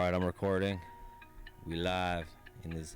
Alright, I'm recording. We live in this.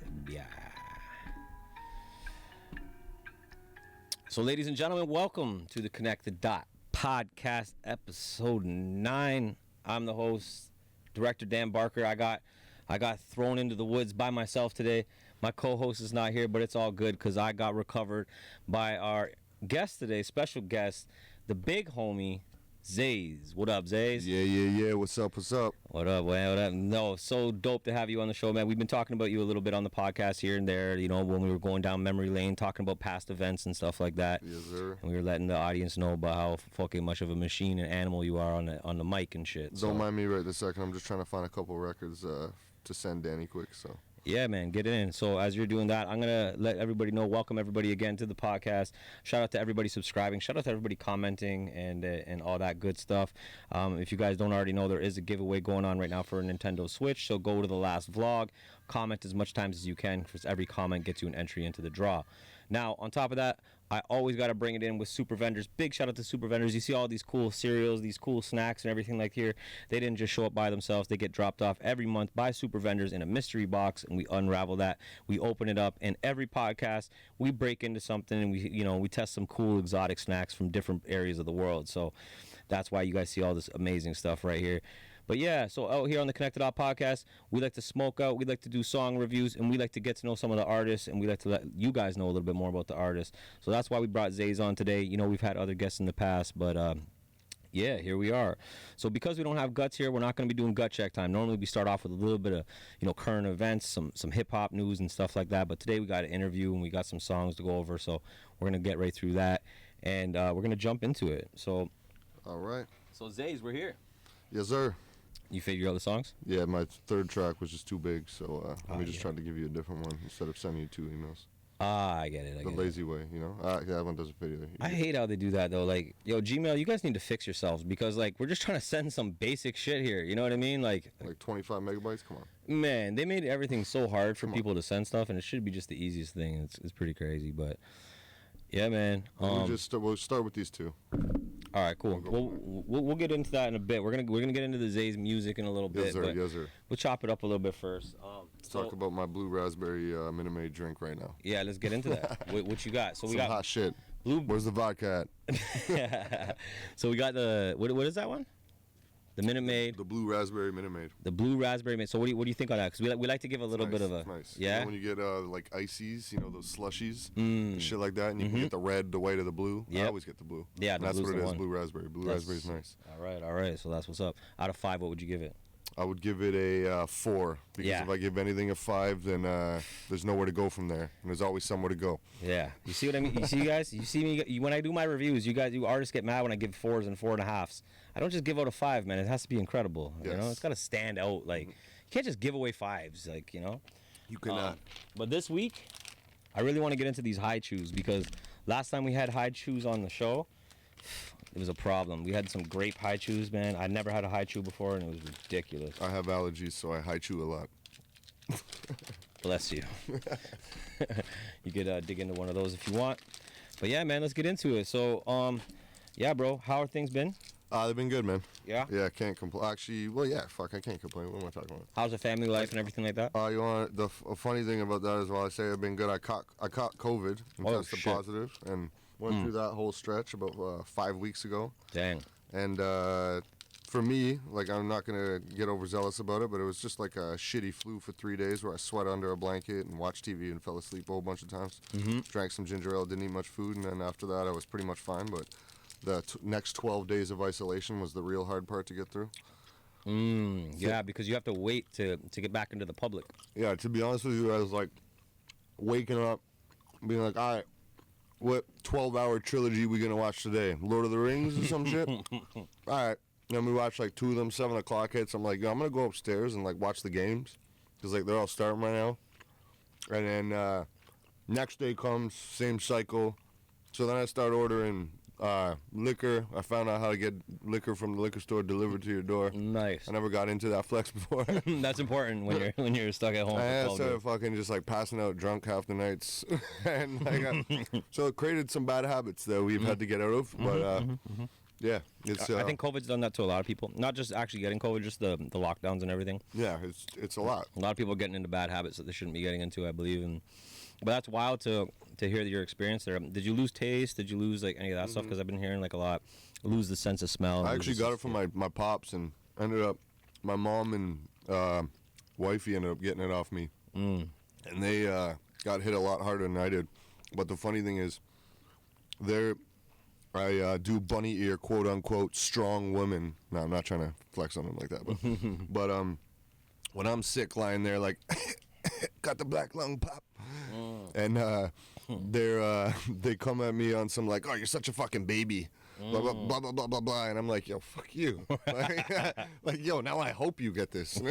So, ladies and gentlemen, welcome to the Connected Dot Podcast, episode 9. I'm the host, Director Dan Barker. I got thrown into the woods by myself today. My co-host is not here, but it's all good because I got recovered by our guest today, special guest, the big homie, Zaze. What up, Zaze? Yeah. What's up? What up, man? What up? No, so dope to have you on the show, man. We've been talking about you a little bit on the podcast here and there, you know, when we were going down memory lane, talking about past events and stuff like that. Yes, sir. And we were letting the audience know about how fucking much of a machine and animal you are on the mic and shit. Don't mind me right this second. I'm just trying to find a couple records to send Danny quick, so. Yeah, man, get it in. So as you're doing that, I'm going to let everybody know, welcome everybody again to the podcast. Shout out to everybody subscribing. Shout out to everybody commenting and all that good stuff. If you guys don't already know, there is a giveaway going on right now for a Nintendo Switch. So go to the last vlog, comment as much times as you can, because every comment gets you an entry into the draw. Now, on top of that, I always got to bring it in with super vendors. Big shout out to super vendors. You see all these cool cereals, these cool snacks and everything like here. They didn't just show up by themselves. They get dropped off every month by super vendors in a mystery box, and we unravel that. We open it up, and every podcast we break into something, and we test some cool exotic snacks from different areas of the world. So that's why you guys see all this amazing stuff right here. But yeah, so out here on the Connected Out podcast, we like to smoke out, we like to do song reviews, and we like to get to know some of the artists, and we like to let you guys know a little bit more about the artists. So that's why we brought Zaze on today. You know, we've had other guests in the past, but yeah, here we are. So because we don't have Guts here, we're not going to be doing gut check time. Normally we start off with a little bit of, current events, some hip-hop news and stuff like that. But today we got an interview, and we got some songs to go over, so we're going to get right through that, and we're going to jump into it. So, all right. So Zaze, we're here. Yes, sir. You figured out the songs? Yeah, my third track was just too big, so let me just try to give you a different one instead of sending you 2 emails. I get it. The lazy way, that one doesn't fit either. I hate how they do that, though. Like, yo, Gmail, you guys need to fix yourselves because, like, we're just trying to send some basic shit here. You know what I mean? Like 25 megabytes? Come on. Man, they made everything so hard for people to send stuff, and it should be just the easiest thing. It's pretty crazy, but yeah, man. We'll start with these 2. All right, cool. We'll get into that in a bit. We're gonna get into the Zaze music in a little bit. Yes, sir. We'll chop it up a little bit first. Let's talk about my blue raspberry Minute Maid drink right now. Yeah, let's get into that. What you got? So we got hot shit. Where's the vodka at? So we got the what is that one? The Minute Maid. The blue raspberry Minute Maid. The blue raspberry Minute. So what do you think on that? Because we like to give a little bit of a nice. Yeah. When you get like ices, those slushies, and shit like that, and you can get the red, the white, or the blue. Yeah. I always get the blue. Yeah, that's what it is. Blue raspberry. Blue raspberry is nice. All right. So that's what's up. Out of 5, what would you give it? I would give it a 4 because if I give anything a 5, then there's nowhere to go from there, and there's always somewhere to go. Yeah, you see what I mean? You see, guys, you see me when I do my reviews. You artists get mad when I give 4s and 4.5s. I don't just give out a 5, man. It has to be incredible. Yes. It's got to stand out. Like you can't just give away 5s. You cannot. But this week, I really want to get into these high chews because last time we had high chews on the show, it was a problem. We had some grape high chews, man. I never had a high chew before, and it was ridiculous. I have allergies, so I high chew a lot. Bless you. You could dig into one of those if you want. But yeah, man, let's get into it. So, yeah, bro, how are things been? They've been good, man. Yeah? Yeah, I can't complain. Actually, well, yeah, fuck, I can't complain. What am I talking about? How's the family life and everything like that? The funny thing about that is while I say I've been good, I caught COVID and tested positive and went through that whole stretch about 5 weeks ago. Dang. And for me, like, I'm not going to get overzealous about it, but it was just like a shitty flu for 3 days where I sweat under a blanket and watched TV and fell asleep a whole bunch of times. Drank some ginger ale, didn't eat much food, and then after that I was pretty much fine, but the next 12 days of isolation was the real hard part to get through. Yeah, because you have to wait to get back into the public. Yeah, to be honest with you, I was like waking up, being like, all right, what 12-hour trilogy we gonna watch today? Lord of the Rings or some shit? All right. Then we watched like 2 of them, 7 o'clock hits. I'm like, yo, I'm gonna go upstairs and like watch the games because like they're all starting right now. And then next day comes, same cycle. So then I start ordering liquor. I found out how to get liquor from the liquor store delivered to your door. Nice. I never got into that flex before. That's important when you're stuck at home. I started fucking just like passing out drunk half the nights, and so it created some bad habits that we've had to get out of. But Yeah, it's. I think COVID's done that to a lot of people. Not just actually getting COVID, just the lockdowns and everything. Yeah, it's a lot. A lot of people are getting into bad habits that they shouldn't be getting into, I believe. But that's wild to hear your experience there. Did you lose taste? Did you lose like any of that stuff? Because I've been hearing like a lot. Lose the sense of smell. I actually got it from my pops, and ended up my mom and wifey ended up getting it off me, and they got hit a lot harder than I did. But the funny thing is, I do bunny ear, quote unquote, strong women. No, I'm not trying to flex on them like that, but when I'm sick, lying there like got the black lung pop, and they come at me on some like, oh, you're such a fucking baby. Blah, blah, blah, blah, blah, blah, blah. And I'm like, yo, fuck you. Like, yo, now I hope you get this.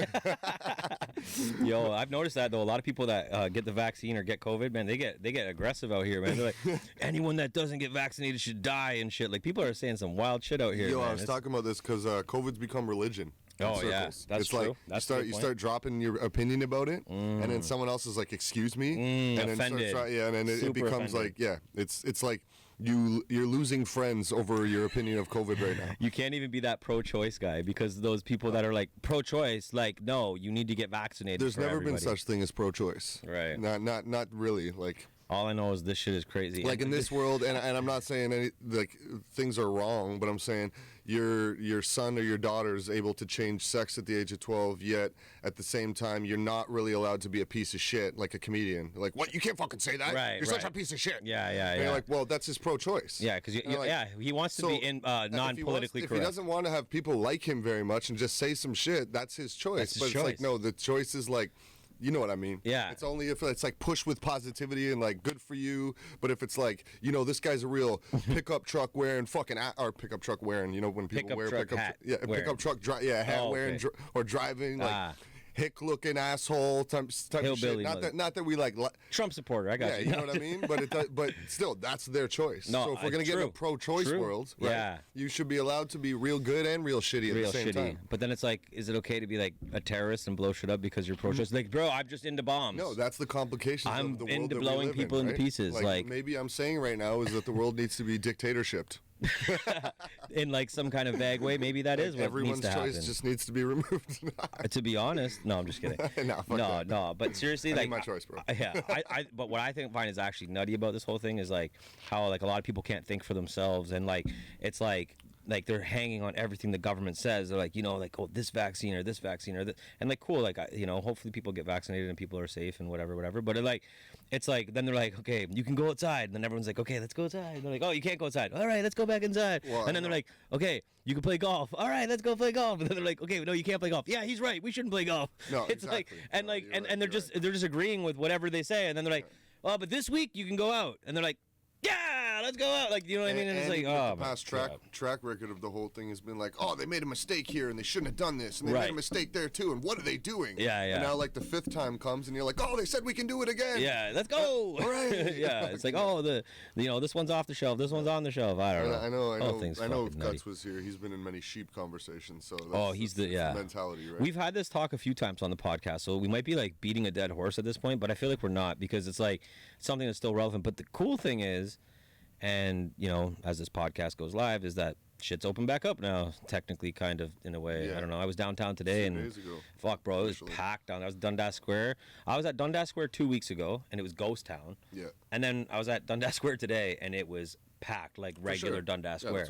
Yo, I've noticed that, though. A lot of people that get the vaccine or get COVID, man, they get aggressive out here, man. They're like, anyone that doesn't get vaccinated should die and shit. Like, people are saying some wild shit out here, Yo, man. I was talking about this because COVID's become religion. Oh, yeah. That's true. Like, that's you start dropping your opinion about it, and then someone else is like, excuse me. And offended. And then it becomes offended. like, it's like, you're losing friends over your opinion of COVID right now. You can't even be that pro-choice guy because those people that are like pro-choice, like, no, you need to get vaccinated. There's never everybody. been such thing as pro-choice. Right. Not really. Like, all I know is this shit is crazy. like in this world, and I'm not saying any like things are wrong, but I'm saying your son or your daughter is able to change sex at the age of 12, yet at the same time you're not really allowed to be a piece of shit like a comedian. Like, what? You can't fucking say that. Right, You're such a piece of shit. Yeah. And you're like, well, that's his pro-choice. Yeah, because he wants to so, be in non-politically correct. If he doesn't want to have people like him very much and just say some shit, that's his choice. That's his but it's choice. like, no, the choice is like, you know what I mean? Yeah. It's only if it's like push with positivity and like good for you. But if it's like, you know, this guy's a real pickup truck wearing fucking or pickup truck wearing, you know, when people wear truck hat wearing. pickup truck hat wearing or driving like hick looking asshole type of Hillbilly shit. Not that we like Trump supporter. I got yeah, you know what I mean? But but still, that's their choice. No, so if we're gonna get in a pro-choice world, right, you should be allowed to be real good and real shitty at the same time. But then it's like, is it okay to be like a terrorist and blow shit up because you're pro-choice? Like, bro, I'm just into bombs. No, that's the complications I'm of the world into that blowing we live people in, into right? pieces. Like maybe I'm saying right now is that the world needs to be dictatorshiped. In like some kind of vague way, maybe that is what everyone's needs to happen. choice just needs to be removed. To be honest, no, I'm just kidding. No, but seriously, like my choice, bro. Yeah, but what I find is actually nutty about this whole thing is like how like a lot of people can't think for themselves, and like it's like they're hanging on everything the government says. They're like, you know, like, oh, this vaccine or this, and like, cool, like, you know, hopefully people get vaccinated and people are safe and whatever. But it's like then they're like, okay, you can go outside, and then everyone's like, okay, let's go outside. And they're like, oh, you can't go outside. All right, let's go back inside. Well, and then they're like, okay, you can play golf. All right, let's go play golf. And then they're like, okay, no, you can't play golf. Yeah, he's right. We shouldn't play golf. No, it's exactly. like and like and they're just agreeing with whatever they say, and then they're like, oh, but this week you can go out, and they're like, yeah, let's go out. Like, you know what I mean? And it's like, oh, the past track record of the whole thing has been like, oh, they made a mistake here and they shouldn't have done this, and they made a mistake there too, and what are they doing? Yeah. And now like the fifth time comes and you're like, oh, they said we can do it again. Yeah, let's go. Right. Yeah, it's like, oh, this one's off the shelf, this one's on the shelf. I don't know. I know. If Guts was here, he's been in many sheep conversations. So he's the mentality, right? We've had this talk a few times on the podcast, so we might be like beating a dead horse at this point, but I feel like we're not, because it's like something that's still relevant. But the cool thing is, and, you know, as this podcast goes live, is that shit's open back up now, technically, kind of, in a way. Yeah. I don't know. I was downtown today, and days ago, fuck, bro, it was packed down. I was at Dundas Square. I was at Dundas Square 2 weeks ago, and it was ghost town. Yeah. And then I was at Dundas Square today, and it was packed, like regular Dundas Square.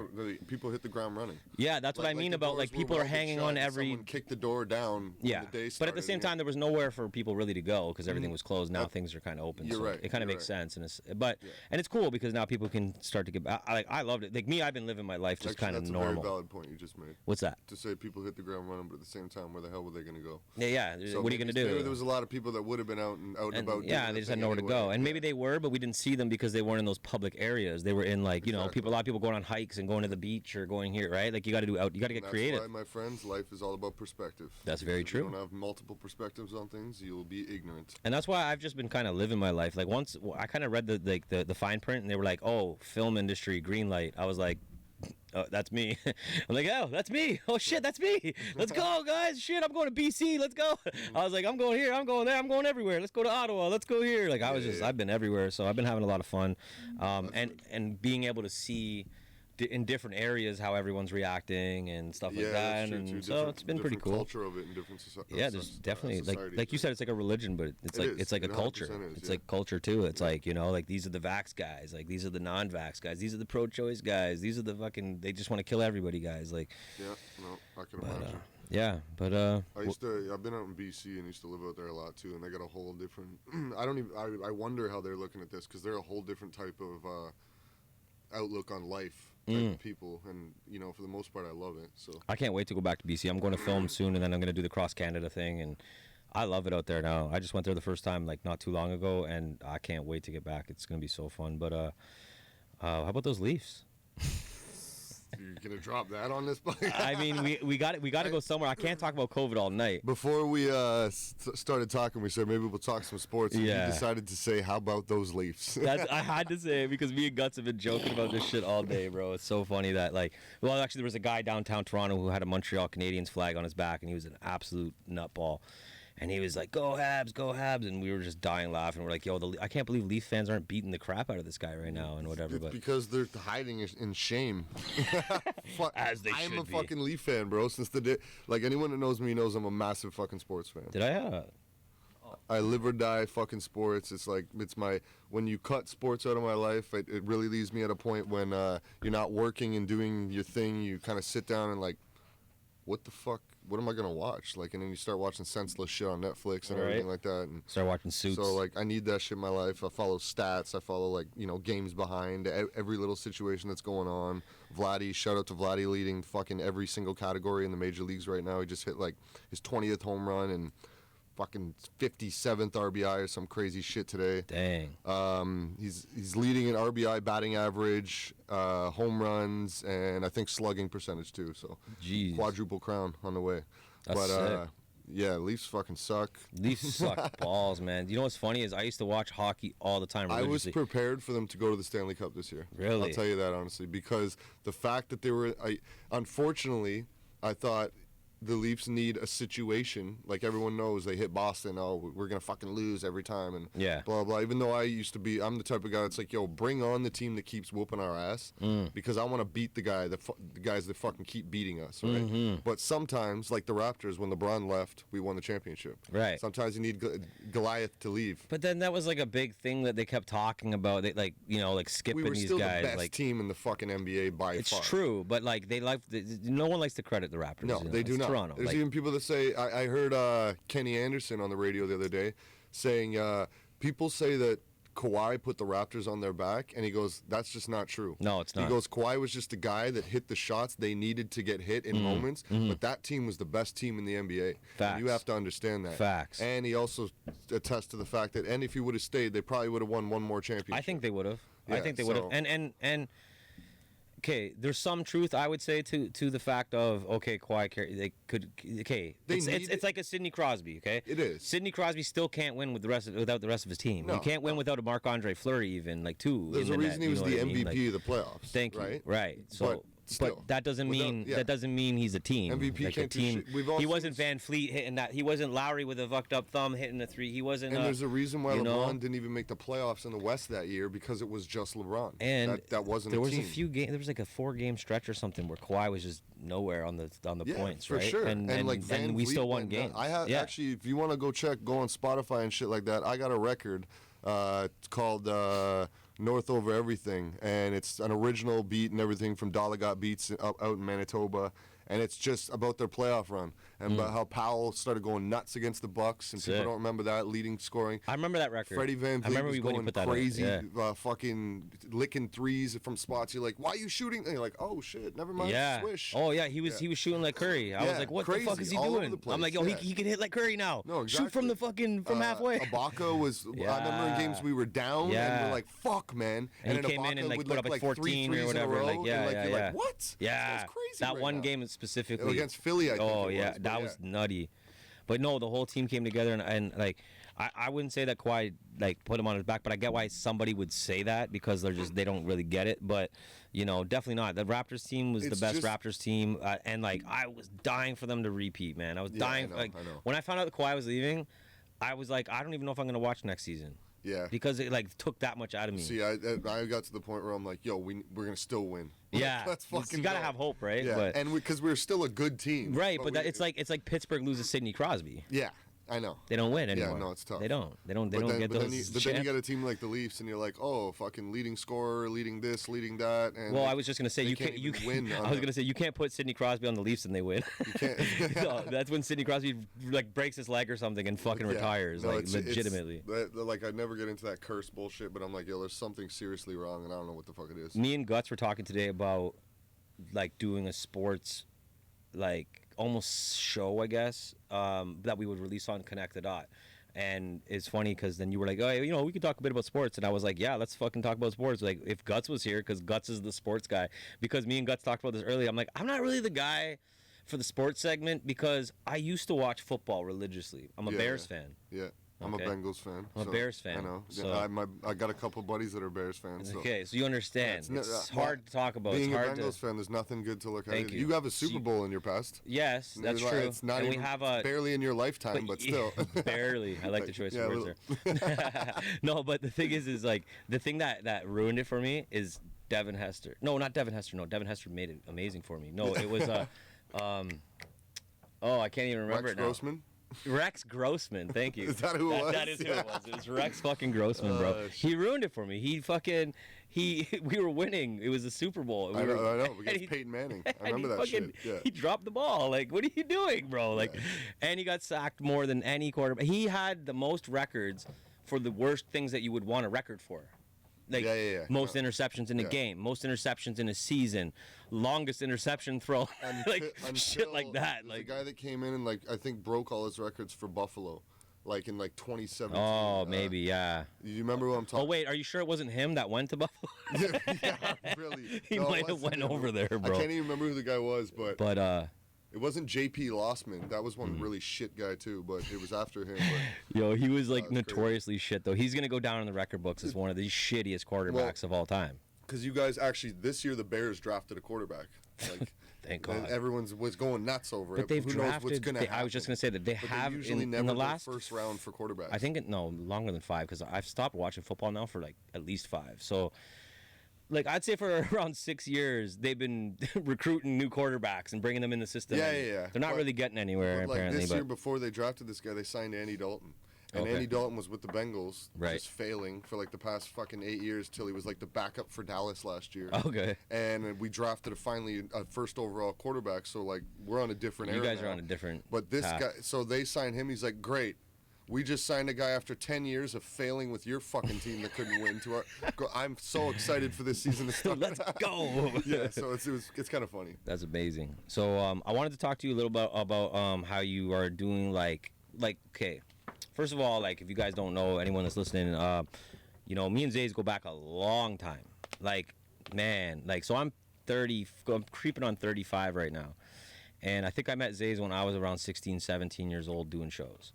People hit the ground running. Yeah, that's what I mean about, like, people are hanging on every... Someone kicked the door down when the day started. But at the same time, there was nowhere for people really to go because everything was closed. Now things are kind of open. You're so right. It kind of makes sense. And it's cool because now people can start to get... I loved it. Like, me, I've been living my life just kind of normal. That's a very valid point you just made. What's that? To say people hit the ground running, but at the same time, where the hell were they going to go? Yeah. So what are you going to do? Maybe there was a lot of people that would have been out and about. Yeah, they just had nowhere to go. And maybe they were, but we didn't see them because they weren't in those public areas. They were in, like, you know, a lot of people going on hikes and going to the beach or going here, right? Like, you got to get creative. That's why, my friends, life is all about perspective. That's very true. If you don't have multiple perspectives on things, you'll be ignorant. And that's why I've just been kind of living my life. Like, once I kind of read the fine print, and they were like, oh, film industry, green light. I was like, oh, that's me. I'm like, oh, that's me. Oh, shit, that's me. Let's go, guys. Shit, I'm going to BC. Let's go. I was like, I'm going here. I'm going there. I'm going everywhere. Let's go to Ottawa. Let's go here. Like, I've been everywhere. So I've been having a lot of fun. And being able to see in different areas how everyone's reacting and stuff like that, that's true, and too. so it's been pretty cool. Culture of it in different societies. Yeah, there's definitely like you said, it's like a religion, but it's like a culture. It's like culture too. It's like, you know, like these are the vax guys, like these are the non-vax guys, these are the pro-choice guys, these are the fucking they just want to kill everybody guys. Like, yeah, no, I can imagine. Yeah, but I've been out in BC and used to live out there a lot too, and they got a whole different. I wonder how they're looking at this because they're a whole different type of outlook on life. Type of people, and you know, for the most part, I love it. So I can't wait to go back to BC. I'm going to film soon, and then I'm going to do the cross Canada thing, and I love it out there now. I just went there the first time like not too long ago, and I can't wait to get back. It's going to be so fun. But how about those Leafs? You're gonna drop that on this bike? I mean, we got to go somewhere. I can't talk about COVID all night. Before we started talking, we said maybe we'll talk some sports. And you decided to say, "How about those Leafs?" I had to say it because me and Guts have been joking about this shit all day, bro. It's so funny that actually there was a guy downtown Toronto who had a Montreal Canadiens flag on his back, and he was an absolute nutball. And he was like, "Go Habs, go Habs," and we were just dying laughing. We're like, "Yo, I can't believe Leaf fans aren't beating the crap out of this guy right now and whatever." It's because they're hiding in shame. As they should I'm a be. fucking Leaf fan, bro. Since the day, like anyone that knows me knows I'm a massive fucking sports fan. Did I? I live or die fucking sports. It's like when you cut sports out of my life, it really leaves me at a point when you're not working and doing your thing. You kind of sit down and like, what the fuck? What am I gonna watch? Like, and then you start watching senseless shit on Netflix and everything like that. And start watching Suits. So like, I need that shit in my life. I follow stats. I follow like games behind every little situation that's going on. Vladdy, shout out to Vladdy leading fucking every single category in the major leagues right now. He just hit like his 20th home run and fucking 57th RBI or some crazy shit today. Dang. He's leading in RBI, batting average, home runs, and I think slugging percentage too. So Jeez. Quadruple crown on the way. That's sick. Yeah, Leafs fucking suck. Leafs suck balls, man. You know what's funny is I used to watch hockey all the time. I was prepared for them to go to the Stanley Cup this year. Really? I'll tell you that honestly, because the fact that they were, unfortunately, I thought the Leafs need a situation. Like everyone knows, they hit Boston. Oh, we're gonna fucking lose every time, and blah blah. Even though I'm the type of guy that's like, yo, bring on the team that keeps whooping our ass, because I want to beat the guys that fucking keep beating us, right? Mm-hmm. But sometimes, like the Raptors, when LeBron left, we won the championship. Right. Sometimes you need Goliath to leave. But then that was like a big thing that they kept talking about. They like skipping we were these still guys. the best like team in the fucking NBA by it's far. It's true, but like no one likes to credit the Raptors. No, they do not. Toronto. There's even people that say, I heard Kenny Anderson on the radio the other day saying, people say that Kawhi put the Raptors on their back, and he goes, that's just not true. No, it's not. He goes, Kawhi was just a guy that hit the shots they needed to get hit in moments, but that team was the best team in the NBA. Facts. You have to understand that. Facts. And he also attests to the fact that, and if he would have stayed, they probably would have won one more championship. I think they would have. Yeah, I think they would have. And okay, there's some truth I would say to the fact of Kawhi they could it's like a Sidney Crosby, okay? It is. Sidney Crosby still can't win without the rest of his team. No, he can't win without a Marc-Andre Fleury even two. There's a reason he was the MVP of the playoffs. Thank you. Right. So Still. But that doesn't mean he's a team. MVP like can't a team. do shit. He wasn't Van Fleet hitting that. He wasn't Lowry with a fucked up thumb hitting a three. He wasn't. And there's a reason why LeBron didn't even make the playoffs in the West that year, because it was just LeBron. And that wasn't. There a was team. a few games. There was like a 4-game stretch or something where Kawhi was just nowhere on the points, for right? sure. And like Van we Vliet still won games. I have actually. If you want to go on Spotify and shit like that, I got a record. It's called North Over Everything, and it's an original beat and everything from Dollar Got Beats out in Manitoba, and it's just about their playoff run and about how Powell started going nuts against the Bucks, and people don't remember that leading scoring. I remember that record. Freddie Van Vliet was going crazy, yeah. Fucking licking threes from spots. You're like, why are you shooting? And you're like, oh shit, never mind. Yeah. Swish. Oh yeah, he was shooting like Curry. I was like, what the fuck is he doing? I'm like, yo, he can hit like Curry now. No, exactly. Shoot from the fucking halfway. Ibaka was. I remember in games we were down and we're like, fuck, man. And he came in and like put up like 14 or whatever. Like you're like, what? Yeah. That's crazy. That one game specifically against Philly. I think oh yeah, that was nutty. But no, the whole team came together and like I wouldn't say that Kawhi like put him on his back, but I get why somebody would say that because they don't really get it. But definitely not. The Raptors team was the best Raptors team, and like I was dying for them to repeat, man. I was dying. I know. When I found out that Kawhi was leaving, I was like, I don't even know if I'm gonna watch next season. Yeah. Because it like took that much out of me. See, I got to the point where I'm like, yo, we're gonna still win. Yeah, Let's fucking you gotta go. have hope, right? Yeah, But, and because we're still a good team. right, but it's like Pittsburgh loses Sidney Crosby. Yeah, I know. They don't win anymore. Yeah, no, it's tough. They don't get But those. then you got a team like the Leafs, and you're like, oh, fucking leading scorer, leading this, leading that. And well, I was just gonna say you can't win. I was gonna say you can't put Sidney Crosby on the Leafs and they win. You can't. No, that's when Sidney Crosby like breaks his leg or something and fucking retires, No, like legitimately. Like I never get into that curse bullshit, but I'm like, yo, there's something seriously wrong, and I don't know what the fuck it is. Me and Guts were talking today about like doing a sports like almost show, I guess, that we would release on Connect the Dot. And it's funny because then you were like, oh, you know, we could talk a bit about sports. And I was like, yeah, let's fucking talk about sports. Like, if Guts was here, because Guts is the sports guy. Because me and Guts talked about this earlier. I'm like, I'm not really the guy for the sports segment because I used to watch football religiously. I'm a Bears fan. Yeah. I'm Okay. a Bengals fan. I'm a Bears fan. I know. So- Yeah, I got a couple buddies that are Bears fans. So. Okay, so you understand. Yeah, it's hard to talk about. Being It's hard a Bengals to. fan, there's nothing good to look at. Thank you. You have a Super Bowl in your past. Yes, that's true. It's not and even we have a barely in your lifetime, but still. barely. I like the choice of words there. No, but the thing is like the thing that ruined it for me is Devin Hester. No, not Devin Hester. No, Devin Hester made it amazing for me. No, it was I can't even remember Rex it now. Grossman? Rex Grossman, thank you. Is that who it was? That is who it was. It was Rex fucking Grossman, bro. He ruined it for me. We were winning. It was a Super Bowl. I know, and because Peyton Manning. I remember that shit. Yeah. He dropped the ball. Like, what are you doing, bro? Like, and he got sacked more than any quarterback. He had the most records for the worst things that you would want a record for. Like, most interceptions in a game, most interceptions in a season, longest interception throw, like shit like that. Like The guy that came in and like I think broke all his records for Buffalo, like in like 2017. Oh, maybe, yeah. You remember what I'm talking? Oh wait, are you sure it wasn't him that went to Buffalo? Yeah, really. He might have went over there, bro. I can't even remember who the guy was, but But it wasn't J.P. Lossman. That was one really shit guy too, but it was after him. But, yo, he was like it's notoriously shit though. He's gonna go down in the record books as one of the shittiest quarterbacks of all time. Because you guys actually this year the Bears drafted a quarterback. Like, thank God. Everyone was going nuts over But it. they've Who drafted. knows what's gonna happen? I was just gonna say that they But have they usually in never the go last first round for quarterbacks. I think no longer than 5 because I've stopped watching football now for like at least 5. So, like I'd say for around 6 years they've been recruiting new quarterbacks and bringing them in the system. Yeah. They're not really getting anywhere But like apparently. this year before they drafted this guy, they signed Andy Dalton. And Okay. Andy Dalton was with the Bengals, Right. just failing for like the past fucking 8 years till he was like the backup for Dallas last year. Okay. And we drafted finally a first overall quarterback, so like we're on a different You era guys now. are on a different. But this path. guy, so they signed him. He's like, great. We just signed a guy after 10 years of failing with your fucking team that couldn't win. I'm so excited for this season to start. Let's go. Yeah, so it's kind of funny. That's amazing. So I wanted to talk to you a little bit about how you are doing like okay. First of all, like if you guys don't know, anyone that's listening, you know, me and Zaze go back a long time. Like, man, like so I'm 30, I'm creeping on 35 right now. And I think I met Zaze when I was around 16, 17 years old doing shows.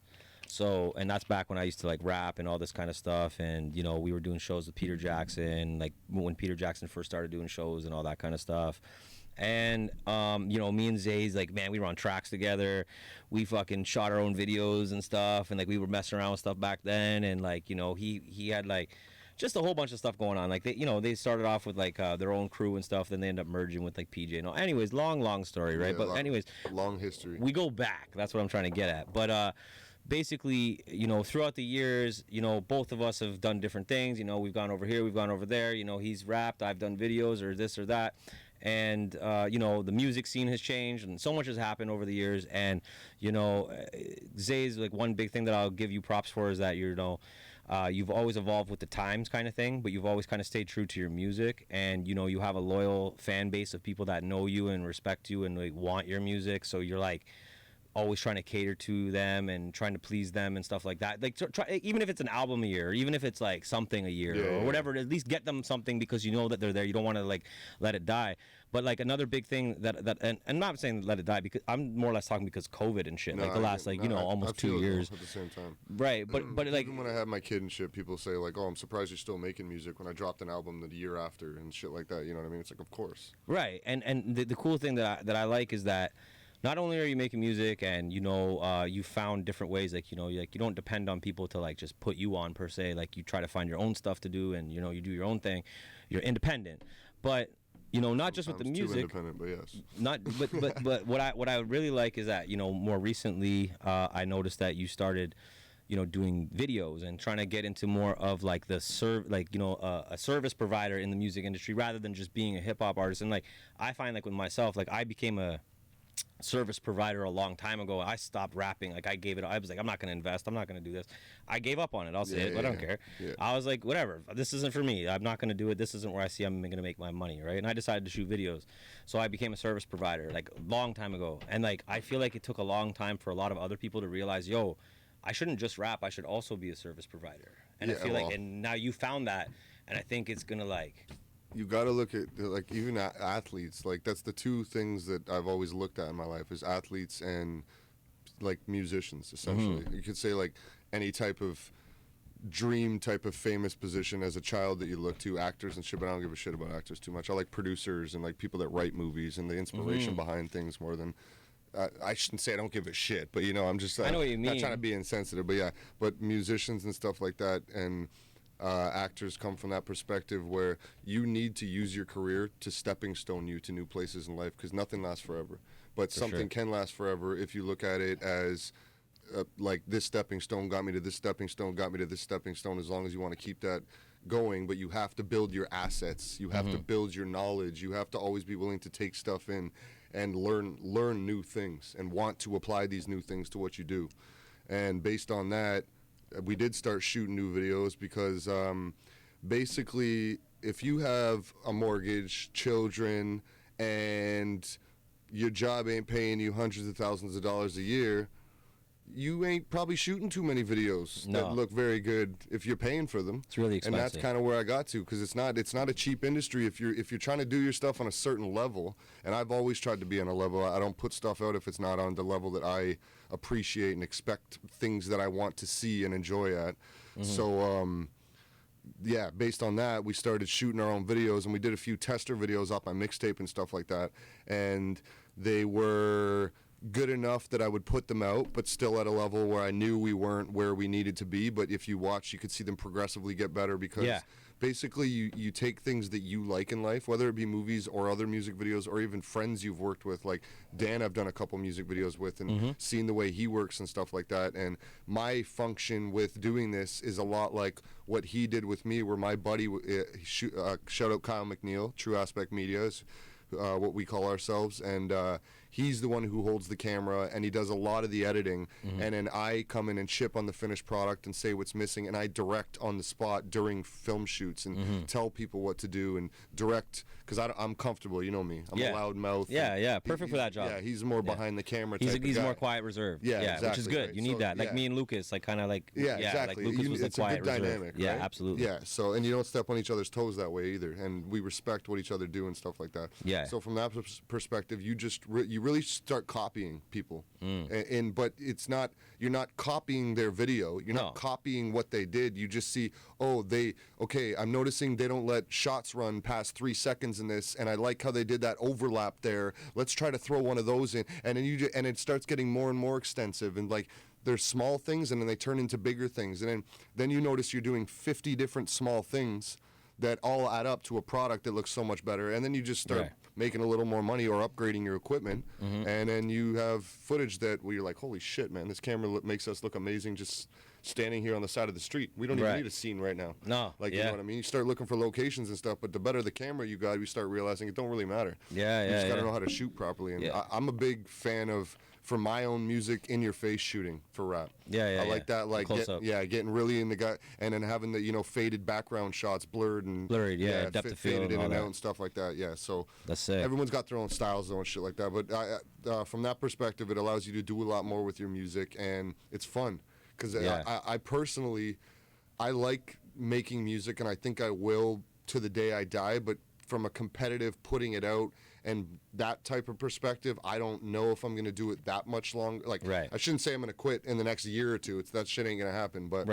So, and that's back when I used to like rap and all this kind of stuff. And, you know, we were doing shows with Peter Jackson, like when Peter Jackson first started doing shows and all that kind of stuff. And, you know, me and Zaze, like, man, we were on tracks together. We fucking shot our own videos and stuff. And, like, we were messing around with stuff back then. And, like, you know, he had, like, just a whole bunch of stuff going on. Like, they, you know, they started off with, like, their own crew and stuff. Then they ended up merging with, like, PJ and all. Anyways, long story, right? Yeah, but anyways. Long history. We go back. That's what I'm trying to get at. But, basically, you know, throughout the years, you know, both of us have done different things. You know, we've gone over here, we've gone over there. You know, he's rapped, I've done videos or this or that. And, you know, the music scene has changed and so much has happened over the years. And, you know, Zaze, like one big thing that I'll give you props for is that, you know, you've always evolved with the times kind of thing, but you've always kind of stayed true to your music. And, you know, you have a loyal fan base of people that know you and respect you and like want your music. So you're like, always trying to cater to them and trying to please them and stuff like that. Like, try, even if it's an album a year, or even if it's like something a year or whatever, at least get them something because you know that they're there. You don't want to like let it die. But like another big thing that and I'm not saying let it die because I'm more or less talking because COVID and shit. No, like the last you know almost 2 years. At the same time. Right, but like even when I have my kid and shit, people say like, "Oh, I'm surprised you're still making music." When I dropped an album the year after and shit like that, you know what I mean? It's like, of course. Right, and the cool thing that I like is that. not only are you making music and you found different ways, like you don't depend on people to like just put you on per se, like you try to find your own stuff to do, and you do your own thing, you're independent, but not just with the Sometimes too music. independent, but yes. Not, but what I really like is that more recently I noticed that you started doing videos and trying to get into more of like a service provider in the music industry rather than just being a hip hop artist. And like I find like with myself, like I became a service provider a long time ago. I stopped rapping. Like I gave it. I was like, I'm not going to invest. I'm not going to do this. I gave up on it. I'll say it, but I don't care. Yeah. I was like, whatever. This isn't for me. I'm not going to do it. This isn't where I see I'm going to make my money, right? And I decided to shoot videos. So I became a service provider like a long time ago. And like I feel like it took a long time for a lot of other people to realize, yo, I shouldn't just rap. I should also be a service provider. And I feel like, and now you found that, and I think it's gonna like. You got to look at like even athletes. Like that's the two things that I've always looked at in my life is athletes and like musicians. Essentially, you could say like any type of dream type of famous position as a child that you look to, actors and shit. But I don't give a shit about actors too much. I like producers and like people that write movies and the inspiration behind things more than. I shouldn't say I don't give a shit, but I'm just I know what you mean. Not trying to be insensitive, but yeah, but musicians and stuff like that and actors come from that perspective where you need to use your career to stepping stone you to new places in life because nothing lasts forever, but something can last forever if you look at it as like this stepping stone got me to this stepping stone, got me to this stepping stone, as long as you want to keep that going. But you have to build your assets, you have to build your knowledge, you have to always be willing to take stuff in and learn new things and want to apply these new things to what you do. And based on that, we did start shooting new videos because basically if you have a mortgage, children, and your job ain't paying you hundreds of thousands of dollars a year, you ain't probably shooting too many videos that look very good if you're paying for them. It's really expensive. And that's kind of where I got to, because it's not a cheap industry if you're trying to do your stuff on a certain level. And I've always tried to be on a level. I don't put stuff out if it's not on the level that I appreciate and expect things that I want to see and enjoy at. So yeah, based on that, we started shooting our own videos, and we did a few tester videos off my mixtape and stuff like that. And they were good enough that I would put them out, but still at a level where I knew we weren't where we needed to be. But if you watch, you could see them progressively get better, because basically you take things that you like in life, whether it be movies or other music videos or even friends you've worked with. Like Dan, I've done a couple music videos with and seen the way he works and stuff like that. And my function with doing this is a lot like what he did with me, where my buddy, shout out Kyle McNeil, True Aspect Media is what we call ourselves, and he's the one who holds the camera, and he does a lot of the editing, and then I come in and chip on the finished product and say what's missing, and I direct on the spot during film shoots and tell people what to do and direct, because I'm comfortable, you know me. I'm a loud mouth. Perfect for that job. Yeah, he's more behind the camera type He's of guy. more quiet, reserved. Exactly, which is good. Right. You need that. Like me and Lucas, like kind of like exactly. Like Lucas was the it's quiet, a good dynamic, reserved. Yeah, right? absolutely. Yeah, so and you don't step on each other's toes that way either, and we respect what each other do and stuff like that. Yeah. So from that perspective, you just you really start copying people, and but it's not, you're not copying their video, you're not copying what they did. You just see, I'm noticing they don't let shots run past 3 seconds in this, and I like how they did that overlap there. Let's try to throw one of those in, and then and it starts getting more and more extensive, and like there's small things, and then they turn into bigger things, and then you notice you're doing 50 different small things that all add up to a product that looks so much better, and then you just start making a little more money or upgrading your equipment, and then you have footage that where you're like, holy shit, man, this camera makes us look amazing just standing here on the side of the street. We don't even need a scene right now. You know what I mean? You start looking for locations and stuff, but the better the camera you got, you start realizing it don't really matter. You just gotta know how to shoot properly, and I'm a big fan of, for my own music, in your face shooting for rap. I like that, like getting really in the guy, and then having the faded background shots, blurred, depth of field, faded in and out and stuff like that. So that's sick. Everyone's got their own styles though and shit like that, but from that perspective, it allows you to do a lot more with your music, and it's fun, because I personally, I like making music, and I think I will to the day I die, but from a competitive putting it out and that type of perspective, I don't know if I'm going to do it that much longer. Like, I shouldn't say I'm going to quit in the next year or two. That shit ain't going to happen. But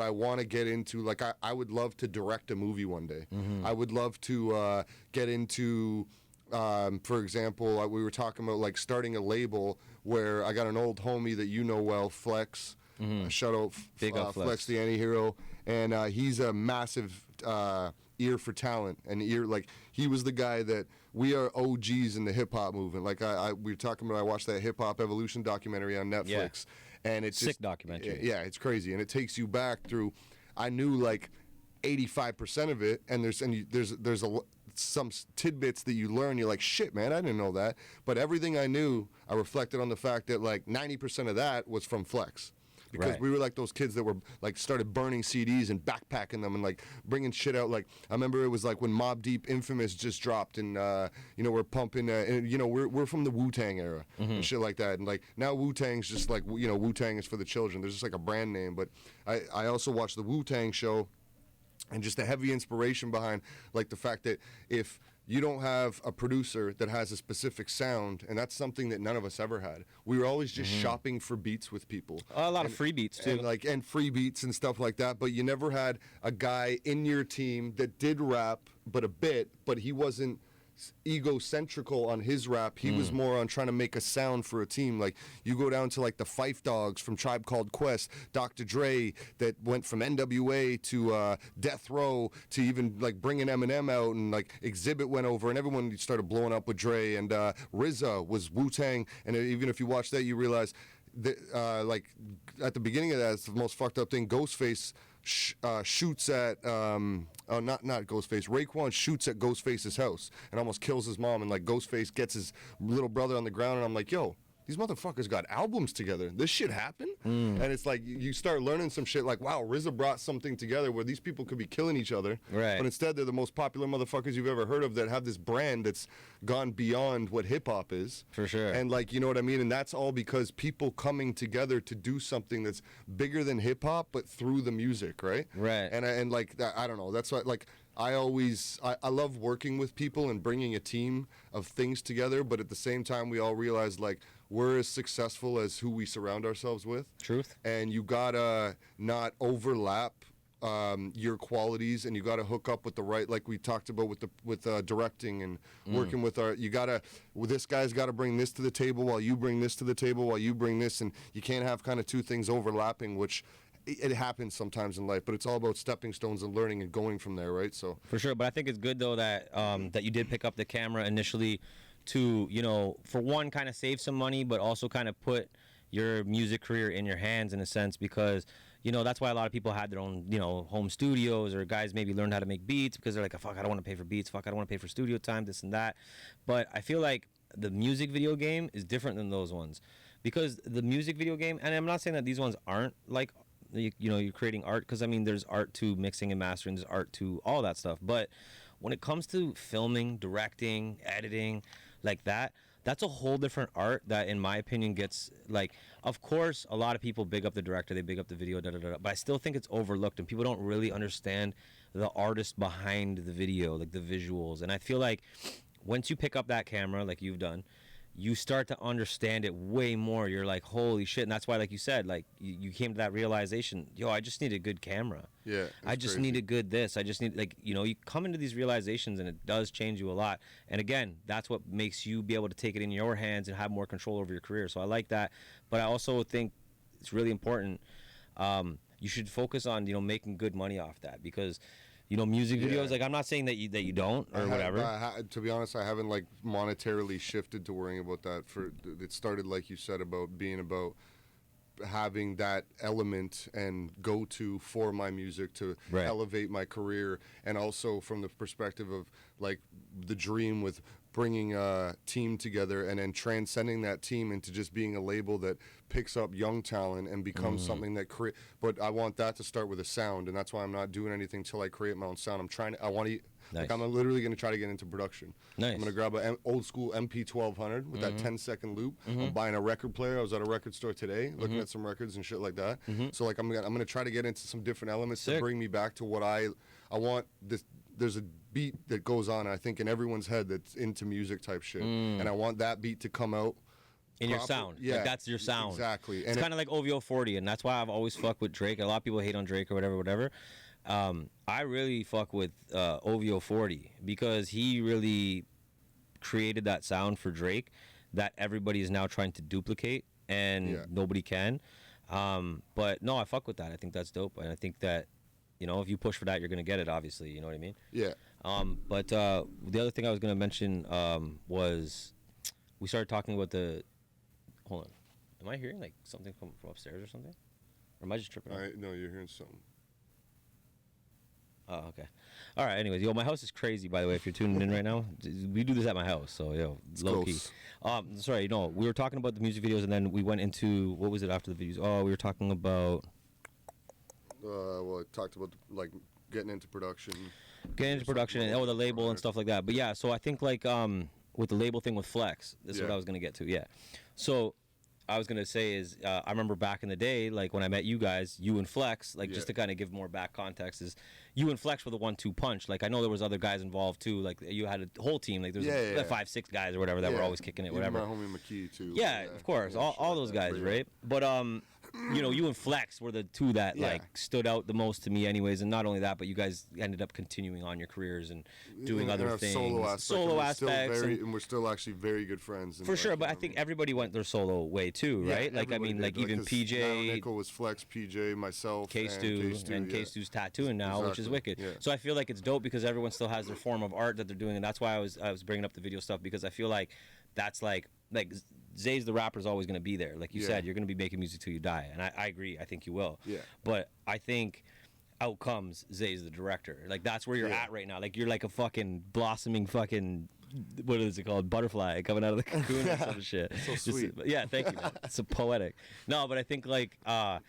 I want to get into, like, I would love to direct a movie one day. I would love to get into For example, we were talking about like starting a label where I got an old homie that you know well, Flex. Shout out Big up Flex the Anti-Hero. And he's a massive ear for talent. And he was the guy that we are OGs in the hip-hop movement. Like we were talking about, I watched that Hip Hop Evolution documentary on Netflix. Yeah. And it's sick documentary. Yeah, it's crazy. And it takes you back through, I knew like 85% of it, and there's some tidbits that you learn. You're like, shit, man, I didn't know that. But everything I knew, I reflected on the fact that like 90% of that was from Flex. Because we were like those kids that were like started burning CDs and backpacking them and like bringing shit out. Like I remember it was like when Mobb Deep Infamous just dropped, and we're pumping, and we're from the Wu-Tang era and shit like that. And like now Wu-Tang's just like Wu-Tang is for the children. There's just like a brand name. But I also watched the Wu-Tang show, and just a heavy inspiration behind like the fact that if you don't have a producer that has a specific sound, and that's something that none of us ever had. We were always just shopping for beats with people. A lot of free beats too. And free beats and stuff like that, but you never had a guy in your team that did rap, but he wasn't egocentrical on his rap. He was more on trying to make a sound for a team. Like you go down to like the Phife Dogs from Tribe Called Quest, Dr. Dre that went from NWA to Death Row to even like bringing Eminem out, and like Exhibit went over, and everyone started blowing up with Dre, and RZA was Wu-Tang, and even if you watch that, you realize that like at the beginning of that, it's the most fucked up thing. Ghostface shoots at not Ghostface. Raekwon shoots at Ghostface's house and almost kills his mom, and like Ghostface gets his little brother on the ground, and I'm like, yo, these motherfuckers got albums together. This shit happened? And it's like you start learning some shit like, wow, RZA brought something together where these people could be killing each other. Right. But instead they're the most popular motherfuckers you've ever heard of that have this brand that's gone beyond what hip hop is. For sure. And like, you know what I mean? And that's all because people coming together to do something that's bigger than hip hop, but through the music, right? Right. And like, I don't know. That's what, like, I love working with people and bringing a team of things together, but at the same time, we all realize, like, we're as successful as who we surround ourselves with. Truth. And you gotta not overlap your qualities, and you gotta hook up with the right, like we talked about with directing and working with this guy's gotta bring this to the table while you bring this to the table while you bring this, and you can't have kind of two things overlapping, which it happens sometimes in life, but it's all about stepping stones and learning and going from there, right? So for sure, but I think it's good though that that you did pick up the camera initially to, for one, kind of save some money, but also kind of put your music career in your hands in a sense, because that's why a lot of people had their own home studios, or guys maybe learned how to make beats because they're like, fuck, I don't want to pay for beats, fuck, I don't want to pay for studio time, this and that. But I feel like the music video game is different than those ones, because the music video game, and I'm not saying that these ones aren't like, you're creating art, because I mean there's art to mixing and mastering, there's art to all that stuff, but when it comes to filming, directing, editing, like that's a whole different art that in my opinion gets, like, of course a lot of people big up the director, they big up the video, but I still think it's overlooked, and people don't really understand the artist behind the video, like the visuals. And I feel like once you pick up that camera like you've done, you start to understand it way more. You're like, holy shit. And that's why, like you said, like you came to that realization, yo, I just need a good camera. Yeah. I just need a good this. I just need, like, you come into these realizations, and it does change you a lot. And again, that's what makes you be able to take it in your hands and have more control over your career. So I like that. But I also think it's really important. You should focus on, making good money off that, because music videos, like, I'm not saying that you don't or whatever. To be honest, I haven't like monetarily shifted to worrying about that. It started, like you said, about being about having that element and go-to for my music to elevate my career, and also from the perspective of like the dream with bringing a team together and then transcending that team into just being a label that picks up young talent and becomes something that but I want that to start with a sound, and that's why I'm not doing anything till I create my own sound. Like, I'm literally going to try to get into production. Nice. I'm going to grab an old school MP1200 with that 10-second loop. I'm buying a record player. I was at a record store today looking at some records and shit like that. So like I'm going to try to get into some different elements to bring me back to what I want. There's a beat that goes on, I think, in everyone's head that's into music type shit, and I want that beat to come out in your sound. Yeah, like, that's your sound. Exactly. It's kind of like OVO 40, and that's why I've always fucked with Drake. A lot of people hate on Drake or whatever. I really fuck with OVO 40 because he really created that sound for Drake that everybody is now trying to duplicate, and nobody can. But no, I fuck with that. I think that's dope, and I think that, you know, if you push for that, you're gonna get it. Obviously, you know what I mean. Yeah. But the other thing I was gonna mention was we started talking about the. Hold on, am I hearing like something from upstairs or something, or am I just tripping? No, you're hearing something. Oh, okay. All right. Anyways, yo, my house is crazy. By the way, if you're tuning in right now, we do this at my house, so yo, low key. Sorry, no, we were talking about the music videos, and then we went into what was it after the videos? Oh, we were talking about. Well, I talked about like getting into production. Getting into production and the label and stuff like that. But yeah, so I think like with the label thing with Flex, this is what I was gonna get to. Yeah, so. I was gonna say is I remember back in the day, like when I met you guys, you and Flex, like just to kind of give more back context, is you and Flex were the 1-2 punch. Like I know there was other guys involved too. Like you had a whole team. Like there's like 5-6 guys or whatever that were always kicking it. Whatever. My homie McKee too. Yeah, of course, all those guys, right? But you know, you and Flex were the two that like stood out the most to me, anyways. And not only that, but you guys ended up continuing on your careers and doing other things, solo aspects, and we're still actually very good friends. For sure, but I think everybody went their solo way too, right? Like I mean, like even PJ, Nickel was Flex, PJ, myself, K-Stu, and K-Stu's tattooing now, which is wicked. Yeah. So I feel like it's dope because everyone still has their form of art that they're doing, and that's why I was bringing up the video stuff, because I feel like that's like Zaze the rapper is always going to be there. Like you said, you're going to be making music till you die, and I agree. I think you will. Yeah. But I think out comes Zaze the director. Like that's where you're at right now. Like you're like a fucking blossoming fucking. What is it called? Butterfly coming out of the cocoon or some shit. So sweet. Yeah, thank you, man. It's so poetic. No, but I think like I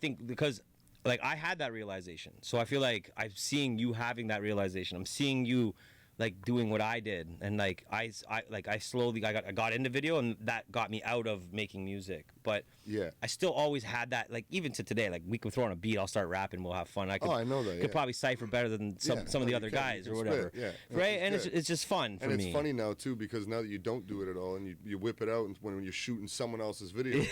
think because like I had that realization. So I feel like I'm seeing you having that realization. I'm seeing you like doing what I did, and like I slowly I got into video, and that got me out of making music. But I still always had that, like even to today, like we could throw on a beat, I'll start rapping, we'll have fun. I know that. Could probably cipher better than some of the other guys or whatever. Right, and it's just fun for me. And it's funny now too, because now that you don't do it at all, and you whip it out, and when you're shooting someone else's video, you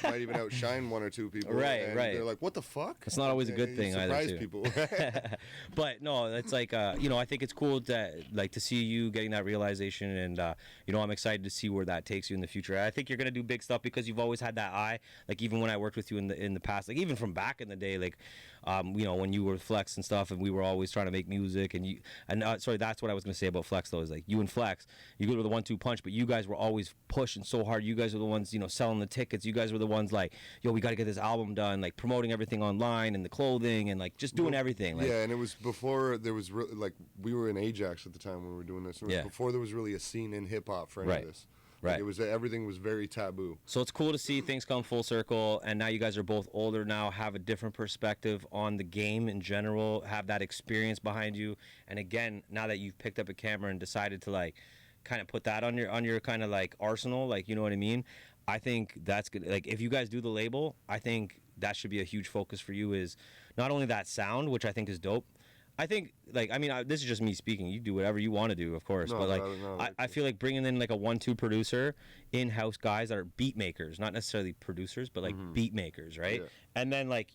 might even outshine 1 or 2 people. Right. They're like, what the fuck? It's not always a good thing either. Surprise people. But no, it's like you know, I think it's cool to see you getting that realization, and you know, I'm excited to see where that takes you in the future. I think you're gonna do big stuff because you've always had that eye. Like even when I worked with you in the past, like even from back in the day, like you know, when you were Flex and stuff, and we were always trying to make music, and sorry, that's what I was gonna say about Flex though, is like you and Flex, you go to the 1-2 punch, but you guys were always pushing so hard. You guys were the ones, you know, selling the tickets. You guys were the ones like, yo, we got to get this album done, like promoting everything online and the clothing and like just doing everything. Like, and it was before there was really, like we were in Ajax at the time when we were doing this. It was before there was really a scene in hip hop for any of this. Like it was everything was very taboo. So it's cool to see things come full circle, and now you guys are both older now, have a different perspective on the game in general, have that experience behind you, and again, now that you've picked up a camera and decided to like kind of put that on your kind of like arsenal, like, you know what I mean? I think that's good. Like if you guys do the label, I think that should be a huge focus for you, is not only that sound, which I think is dope. I think, like, I mean, this is just me speaking. You do whatever you want to do, of course. But, like, I feel like bringing in, like, a 1-2 producer, in-house guys that are beat makers, not necessarily producers, but, like, beat makers, right? Yeah. And then, like,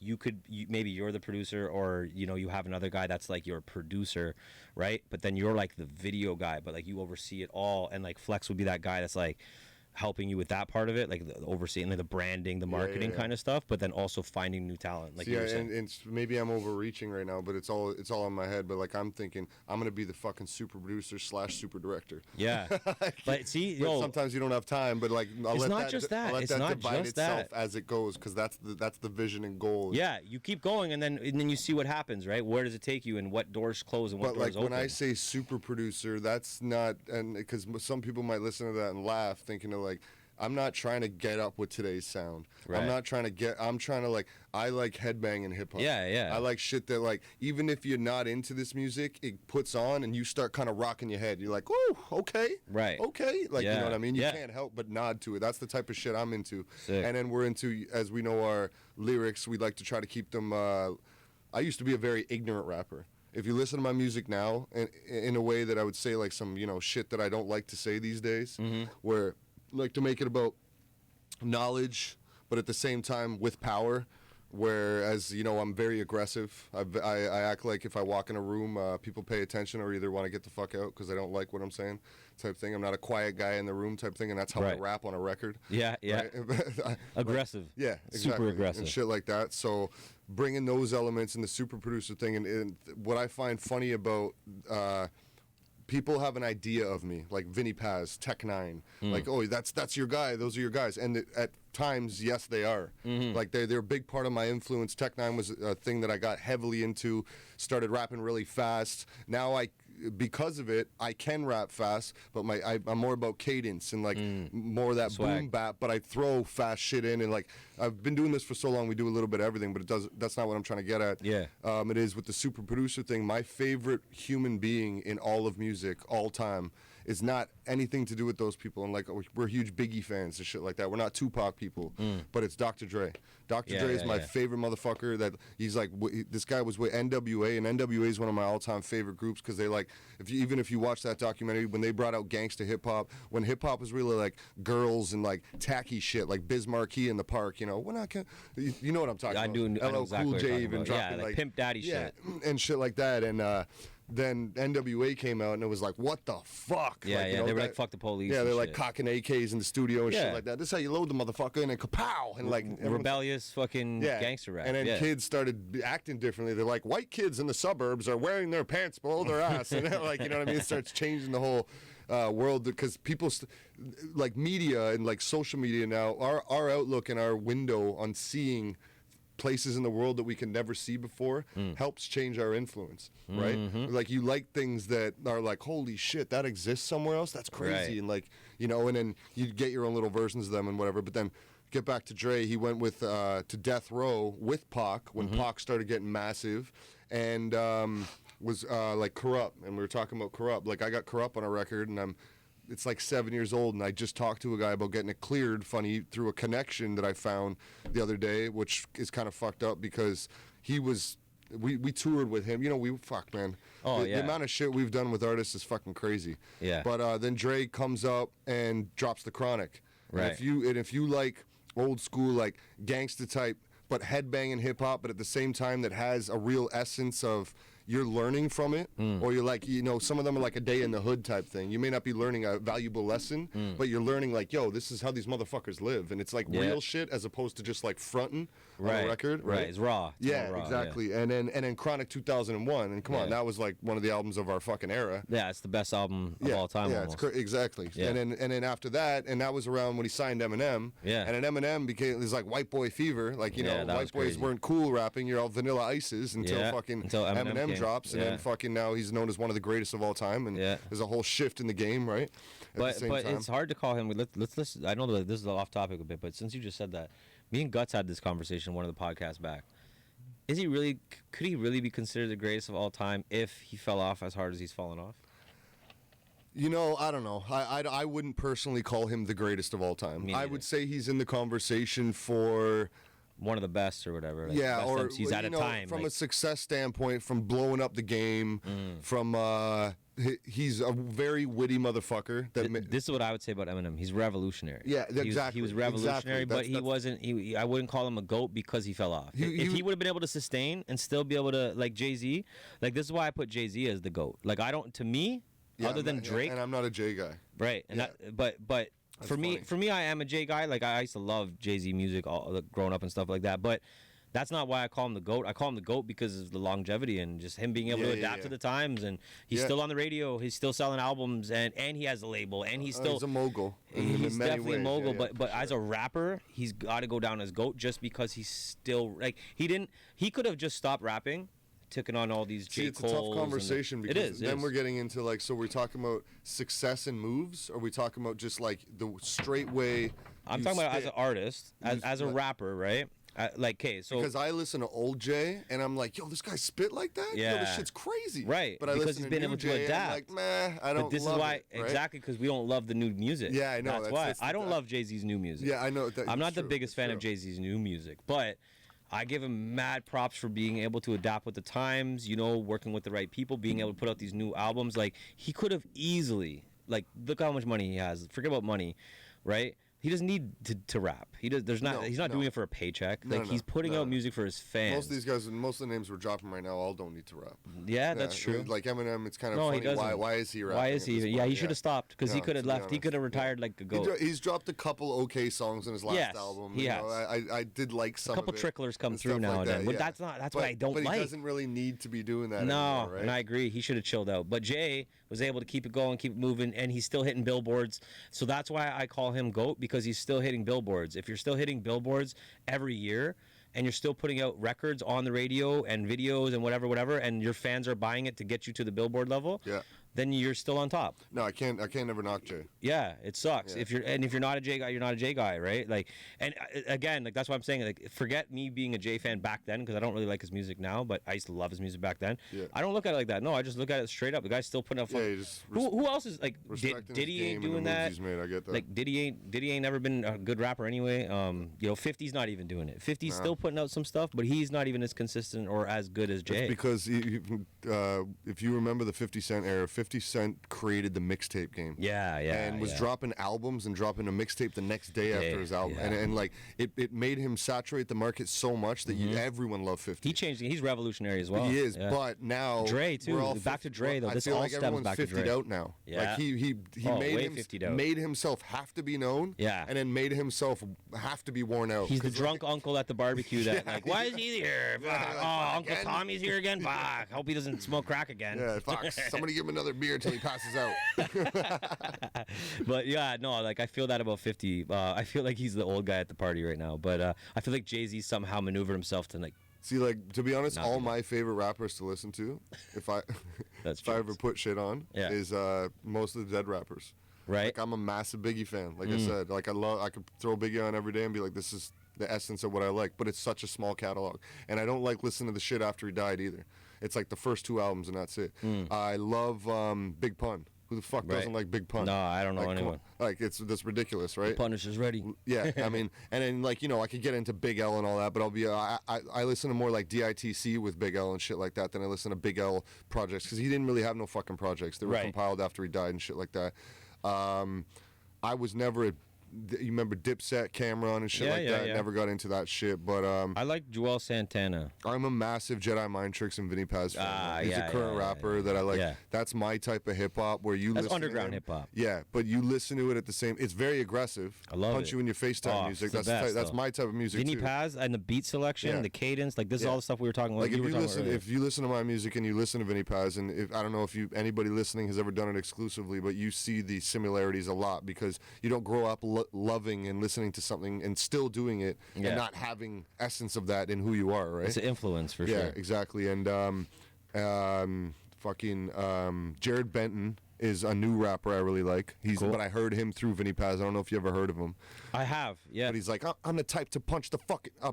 maybe you're the producer, or, you know, you have another guy that's, like, your producer, right? But then you're, like, the video guy, but, like, you oversee it all. And, like, Flex would be that guy that's, like, helping you with that part of it, like overseeing like the branding, the marketing kind of stuff, but then also finding new talent. Like and maybe I'm overreaching right now, but it's all in my head. But like I'm thinking, I'm gonna be the fucking super producer / super director. Yeah, but see, sometimes you don't have time. But like, it's not just that. Let that divide itself as it goes, because that's the vision and goal. Yeah, you keep going, and then you see what happens, right? Where does it take you, and what doors close and what doors open? But like when I say super producer, that's not, and because some people might listen to that and laugh, thinking of like, I'm not trying to get up with today's sound. Right. I'm trying to like, I like headbanging hip hop. Yeah. I like shit that like, even if you're not into this music, it puts on and you start kind of rocking your head. You're like, oh, okay. Right. Okay. Like, you know what I mean? You can't help but nod to it. That's the type of shit I'm into. Sick. And then we're into, as we know, our lyrics, we like to try to keep them, I used to be a very ignorant rapper. If you listen to my music now, in a way that I would say like some, you know, shit that I don't like to say these days, where like to make it about knowledge, but at the same time with power, Whereas, you know, I'm very aggressive. I act like if I walk in a room, people pay attention or either want to get the fuck out because they don't like what I'm saying type thing. I'm not a quiet guy in the room type thing, and that's how I rap on a record. Yeah. Right? Aggressive. Yeah, exactly. Super aggressive. And shit like that. So bringing those elements in the super producer thing, and what I find funny about people have an idea of me, like Vinny Paz, Tech Nine, like, oh, that's your guy, those are your guys, and at times, yes, they are. Like they're a big part of my influence. Tech Nine was a thing that I got heavily into, started rapping really fast. Now because of it, I can rap fast, but I'm more about cadence and like more of that Swag. boom bap. But I throw fast shit in, and like I've been doing this for so long, we do a little bit of everything. But that's not what I'm trying to get at. Yeah. It is with the super producer thing. My favorite human being in all of music, all time, is not anything to do with those people. And like we're huge Biggie fans and shit like that. We're not Tupac people, but it's Dr. Dre. Dr. Dre is my favorite motherfucker. That he's like this guy was with NWA, and NWA is one of my all-time favorite groups because they like even if you watch that documentary when they brought out gangsta hip hop, when hip hop was really like girls and like tacky shit like Biz Markie in the Park, you know, when I can, you know what I'm talking about. I know exactly Cool J even about. dropping Like Pimp Daddy shit and shit like that, and then NWA came out and it was like, what the fuck? Yeah, like, yeah. You know, They were like, fuck the police. Yeah, and they're like shit. cocking AKs in the studio and shit like that. This is how you load the motherfucker and then kapow and like rebellious fucking gangster rap. And then kids started acting differently. They're like, white kids in the suburbs are wearing their pants below their ass, and like, you know what I mean? It starts changing the whole world because people like media and like social media now, our outlook and our window on seeing places in the world that we can never see before helps change our influence, right? Like you like things that are like, holy shit, that exists somewhere else? That's crazy. Right. And like, you know, and then you get your own little versions of them and whatever. But then get back to Dre, he went with to Death Row with Pac when Pac started getting massive and was like Corrupt. And we were talking about Corrupt. Like I got Corrupt on a record and it's like 7 years old, and I just talked to a guy about getting it cleared, funny, through a connection that I found the other day, which is kind of fucked up because we toured with him. You know, fuck, man. Oh, the amount of shit we've done with artists is fucking crazy. Yeah. But then Dre comes up and drops The Chronic. Right. And if you like old school, like gangsta type, but headbanging hip hop, but at the same time that has a real essence of you're learning from it, or you're like, you know, some of them are like a day in the hood type thing. You may not be learning a valuable lesson, but you're learning like, yo, this is how these motherfuckers live, and it's like real shit as opposed to just like fronting on a record. Right, it's raw. It's yeah, raw, exactly. Yeah. And then Chronic 2001, and come on, that was like one of the albums of our fucking era. Yeah, it's the best album of all time. Yeah, almost. Exactly. Yeah. And then after that, and that was around when he signed Eminem. Yeah. And then Eminem became this like white boy fever, like you know, that white was boys crazy. weren't cool rapping. You're all Vanilla Ices until Eminem came. drops, and then fucking now he's known as one of the greatest of all time, and there's a whole shift in the game, right? But it's hard to call him. Let's I know that this is off topic a bit, but since you just said that, me and Guts had this conversation one of the podcasts back. Could he really be considered the greatest of all time if he fell off as hard as he's fallen off? You know, I don't know. I wouldn't personally call him the greatest of all time. I would say he's in the conversation for one of the best or whatever. Like or he's at a time from a success standpoint, from blowing up the game, from he's a very witty motherfucker. This is what I would say about Eminem. He's revolutionary. Yeah, exactly. He was revolutionary, but he wasn't. I wouldn't call him a GOAT because he fell off. If he would have been able to sustain and still be able to, like Jay-Z, like this is why I put Jay-Z as the GOAT. Like I don't, to me, other than Drake, and I'm not a Jay guy. Right, and but. For me, I am a Jay guy. Like I used to love Jay-Z music, growing up and stuff like that. But that's not why I call him the GOAT. I call him the GOAT because of the longevity and just him being able to adapt to the times. And he's still on the radio. He's still selling albums, and he has a label, and he's still he's a mogul. He's definitely a mogul. But as a rapper, he's got to go down as GOAT just because he's still like he could have just stopped rapping. Taking on all these J. It's a tough conversation because then we're getting into like, so we're talking about success and moves, or are we talking about just like the straight way? I'm talking about as an artist, as a rapper, right? Because I listen to old Jay and I'm like, yo, this guy spit like that? Yeah, yo, this shit's crazy. Right, but I because listen he's to been new able Jay to adapt. And I'm like, meh, I don't. But this love is why it, right? exactly because we don't love the new music. Yeah, I know. That's why I don't love Jay-Z's new music. Yeah, I know. I'm not the biggest fan of Jay-Z's new music, but I give him mad props for being able to adapt with the times, you know, working with the right people, being able to put out these new albums. Like, he could have easily, like, look how much money he has. Forget about money, right? He doesn't need to rap. He does. There's not. No, he's not no. doing it for a paycheck. No, Like no, he's putting no. out music for his fans. Most of these guys, most of the names we're dropping right now, all don't need to rap. Yeah, that's true. Like Eminem, it's kind of No, he funny. doesn't. Why is he rapping? Why is he? Yeah, he should have stopped because he No, could have to be left. He honest. could have retired like a goat. He's dropped a couple okay songs in his last Yes, album. he you has. know, I did like some A couple of it tricklers come and through stuff now like and that, then. But yeah. that's what I don't but like. He doesn't really need to be doing that No, anymore, right? and I agree. He should have chilled out. But Jay was able to keep it going, keep it moving, and he's still hitting billboards. So that's why I call him GOAT, because he's still hitting billboards. If you're still hitting billboards every year and you're still putting out records on the radio and videos and whatever, and your fans are buying it to get you to the billboard level, Yeah. then you're still on top. No, I can't never knock Jay. Yeah, it sucks. Yeah. If you're not a J guy, you're not a J guy, right? Like, and again, like that's why I'm saying, like, forget me being a J fan back then, because I don't really like his music now, but I used to love his music back then. Yeah. I don't look at it like that. No, I just look at it straight up. The guy's still putting out. Yeah, you just Who else is like respecting Diddy his game ain't and the doing moves that? he's made, I get that. Like Diddy ain't never been a good rapper anyway. 50's not even doing it. 50's still putting out some stuff, but he's not even as consistent or as good as Jay. It's because if you remember the 50 Cent era, 50 Cent created the mixtape game. Yeah, And was dropping albums and dropping a mixtape the next day after his album. And like it made him saturate the market so much that everyone loved 50. He changed. He's revolutionary as well. He is, Yeah. but now Dre, too. we're all Back to Dre, though. I This feel all like stems everyone's back to 50'd Dre. out now. Yeah. Like he way 50'd out. made himself have to be known. Yeah. And then made himself have to be worn out. He's the 'Cause, drunk uncle at the barbecue that, Yeah. like, why is he here? Yeah, Fuck. like, Oh, Uncle again? Tommy's here again? Fuck. Hope he doesn't smoke crack again. Yeah, Fox. Somebody give him another beer until he passes out. But yeah, no, like I feel that about 50. I feel like he's the old guy at the party right now. But I feel like Jay-Z somehow maneuvered himself to like. See, like, to be honest, Not all good. my favorite rappers to listen to, if I That's if I true. ever put shit on, Yeah. is most of the dead rappers. Right? Like, I'm a massive Biggie fan. Like I said, like I could throw Biggie on every day and be like, this is the essence of what I like. But it's such a small catalog, and I don't like listening to the shit after he died either. It's like the first 2 albums and that's it. I love Big Pun. Who the fuck doesn't like Big Pun? No, I don't know Like, come anyone. on. Like that's ridiculous, right? Punisher's ready. Yeah, I mean, and then like I could get into Big L and all that, but I listen to more like DITC with Big L and shit like that than I listen to Big L projects because he didn't really have no fucking projects. They were Right. compiled after he died and shit like that. I was never you remember Dipset, Cameron and shit Yeah, like yeah, that. yeah. Never got into that shit, but I like Joel Santana. I'm a massive Jedi Mind Tricks and Vinnie Paz fan. Ah, He's yeah, a current yeah, rapper that I like. Yeah. That's my type of hip hop where you That's listen underground to him. hip-hop. Yeah, but you listen to it at the same. It's very aggressive. I love Punch it. you in your face type Oh, music. it's the That's best, that's though. my type of music Vinny too. Paz and the beat selection, Yeah. the cadence, like this is Yeah. all the stuff we were talking about. Like you were talking about earlier. if you listen to my music and you listen to Vinny Paz, and if I don't know if anybody listening has ever done it exclusively, but you see the similarities a lot because you don't grow up loving and listening to something and still doing it Yeah. and not having essence of that in who you are, right? It's an influence for Yeah, sure. exactly. And Jared Benton is a new rapper I really like. Cool. But I heard him through Vinny Paz. I don't know if you ever heard of him. I have, yeah. But he's like, I'm the type to punch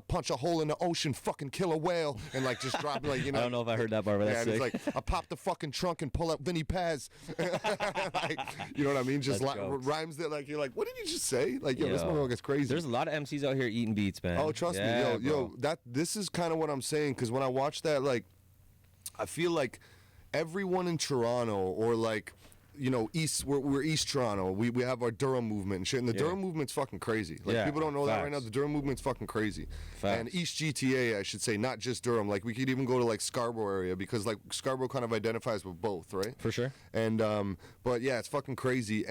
punch a hole in the ocean, fucking kill a whale, and like just drop like I don't know if I heard that part, but Yeah, that's and he's sick. like, I pop the fucking trunk and pull out Vinny Paz. Like, you know what I mean? Just That's jokes. rhymes that like you're like, what did he just say? Like, yo, this Yo, motherfucker's crazy. There's a lot of MCs out here eating beats, man. Oh, trust Yeah, me, yo, bro. this is kind of what I'm saying because when I watch that, like, I feel like everyone in Toronto or like, we're East Toronto. We have our Durham movement and shit, and the Yeah. Durham movement's fucking crazy. Like Yeah, people don't know that right now. facts. The Durham movement's fucking crazy. Facts. And East GTA, I should say, not just Durham. Like we could even go to like Scarborough area because like Scarborough kind of identifies with both, right? For sure. And but yeah, it's fucking crazy.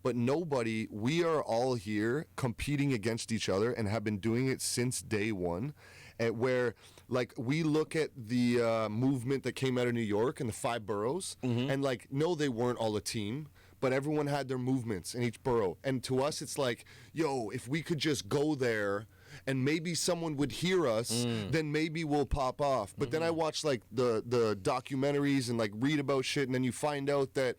But we are all here competing against each other and have been doing it since day one. Where like we look at the movement that came out of New York and the 5 boroughs, and like no, they weren't all a team. But everyone had their movements in each borough. And to us, it's like, yo, if we could just go there and maybe someone would hear us, then maybe we'll pop off. But then I watch like the documentaries and like read about shit, and then you find out that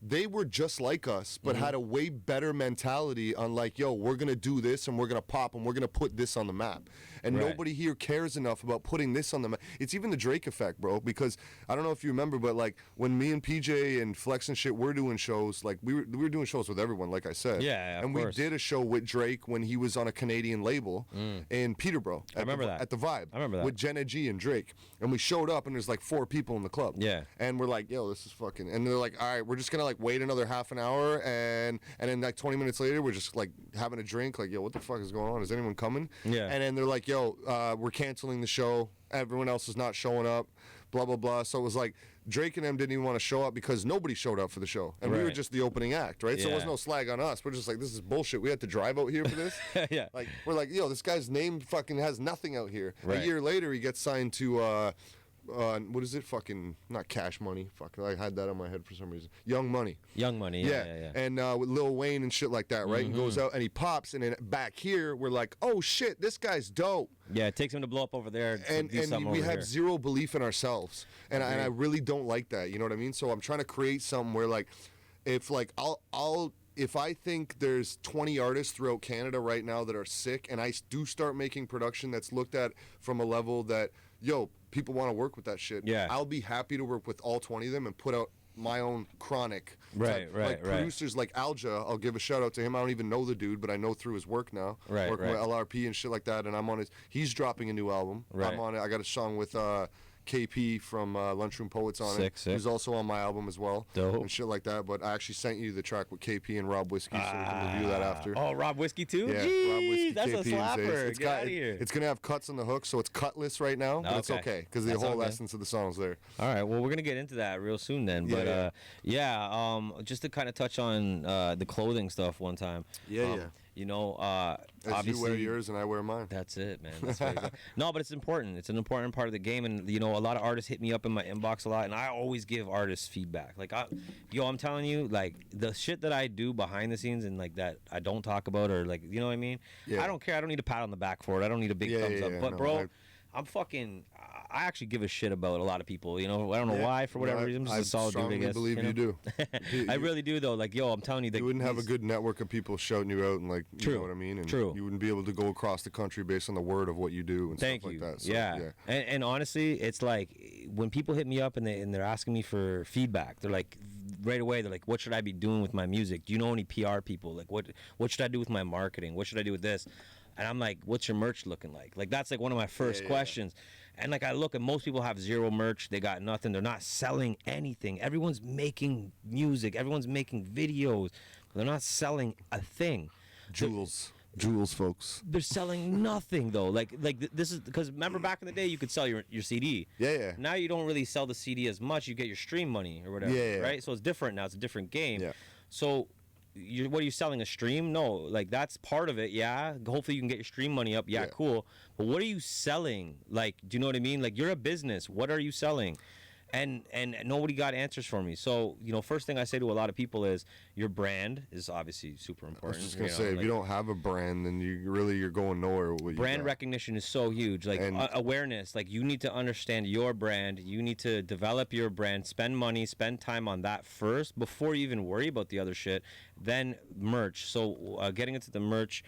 they were just like us, but had a way better mentality on like, yo, we're going to do this and we're going to pop and we're going to put this on the map. And Right. nobody here cares enough about putting this on the map. It's even the Drake effect, bro, because I don't know if you remember, but like when me and PJ and Flex and shit were doing shows, like we were doing shows with everyone, like I said. Yeah, of and course. we did a show with Drake when he was on a Canadian label in Peterborough. I remember that. At the Vibe. I remember that. With Jenna G and Drake. And we showed up and there's like 4 people in the club. Yeah. And we're like, yo, this is fucking, and they're like, all right, we're just going to like like wait another half an hour, and then like 20 minutes later, we're just like having a drink. Like, yo, what the fuck is going on? Is anyone coming? Yeah. And then they're like, yo, we're canceling the show. Everyone else is not showing up. Blah blah blah. So it was like Drake and them didn't even want to show up because nobody showed up for the show, and we were Right. just the opening act, right? So it was Yeah. no slag on us. We're just like, this is bullshit. We had to drive out here for this. Yeah. Like, we're like, yo, this guy's name fucking has nothing out here. Right. A year later, he gets signed to what is it? Fucking not Cash Money. Fuck, I had that on my head for some reason. Young Money. Young Money. Yeah. And with Lil Wayne and shit like that, right? And goes out and he pops, and then back here we're like, oh shit, this guy's dope. Yeah, it takes him to blow up over there. To And do something we over have here. zero belief in ourselves, and I really don't like that. You know what I mean? So I'm trying to create something where like, if like if I think there's 20 artists throughout Canada right now that are sick, and I do start making production that's looked at from a level that, yo, people want to work with that shit. Yeah. I'll be happy to work with all 20 of them and put out my own chronic. Right, type. right, Like right. producers like Alja, I'll give a shout out to him. I don't even know the dude, but I know through his work now. Right, Working right. with LRP and shit like that, and I'm on his. He's dropping a new album. Right. I'm on it. I got a song with KP from Lunchroom Poets on Sick, it. sick. Who's also on my album as well. Dope. And shit like that. But I actually sent you the track with KP and Rob Whiskey, so we can review that after. Oh, Rob Whiskey too? Yeah, Jeez, Rob Whiskey, that's KP, a and Zaze. slapper. It's Get out of here. It's gonna have cuts on the hook, so it's cutless right now, but it's Okay. okay because the That's whole okay. essence of the song's there. All right, well, we're gonna get into that real soon then. Yeah, But just to kind of touch on the clothing stuff one time. Yeah, yeah. You know, As obviously you wear yours and I wear mine. That's it, man. That's very good. No, but it's important. It's an important part of the game, and you know, a lot of artists hit me up in my inbox a lot, and I always give artists feedback. Like, I'm telling you, like the shit that I do behind the scenes and like that I don't talk about, or like, you know what I mean? Yeah. I don't care. I don't need a pat on the back for it. I don't need a big Yeah, thumbs yeah, up. yeah, But no, bro, I'm fucking. I actually give a shit about a lot of people. You know, I don't know Yeah. why, for whatever No, reason. I'm just I a solid dude, I strongly guess. believe you know? you do. I really do, though. Like, yo, I'm telling you, that You wouldn't have a these- good network of people shouting you out and like, you True. know what I mean? And True. You wouldn't be able to go across the country based on the word of what you do and Thank stuff you. like that. So, yeah. And honestly, it's like when people hit me up and they're asking me for feedback, they're like right away, they're like, what should I be doing with my music? Do you know any PR people? Like, what should I do with my marketing? What should I do with this? And I'm like, what's your merch looking like? Like, that's like one of my first questions. And like, I look, and most people have zero merch. They got nothing. They're not selling anything. Everyone's making music. Everyone's making videos. They're not selling a thing. Jewels, folks. They're selling nothing though. This is because remember back in the day you could sell your CD. Yeah. Now you don't really sell the CD as much. You get your stream money or whatever. Yeah. Right. So it's different now. It's a different game. Yeah. So. What are you selling, a stream? No, like that's part of it. Yeah, hopefully you can get your stream money up. Yeah, cool. But what are you selling? Like, do you know what I mean? Like, you're a business. What are you selling? And nobody got answers for me. So, you know, first thing I say to a lot of people is your brand is obviously super I important. was just gonna you know, say, if like, you don't have a brand, then you're going nowhere with what you brand got. recognition is so huge. Like And- awareness. Like, you need to understand your brand. You need to develop your brand. Spend money. Spend time on that first before you even worry about the other shit. Then merch. So getting into the merch.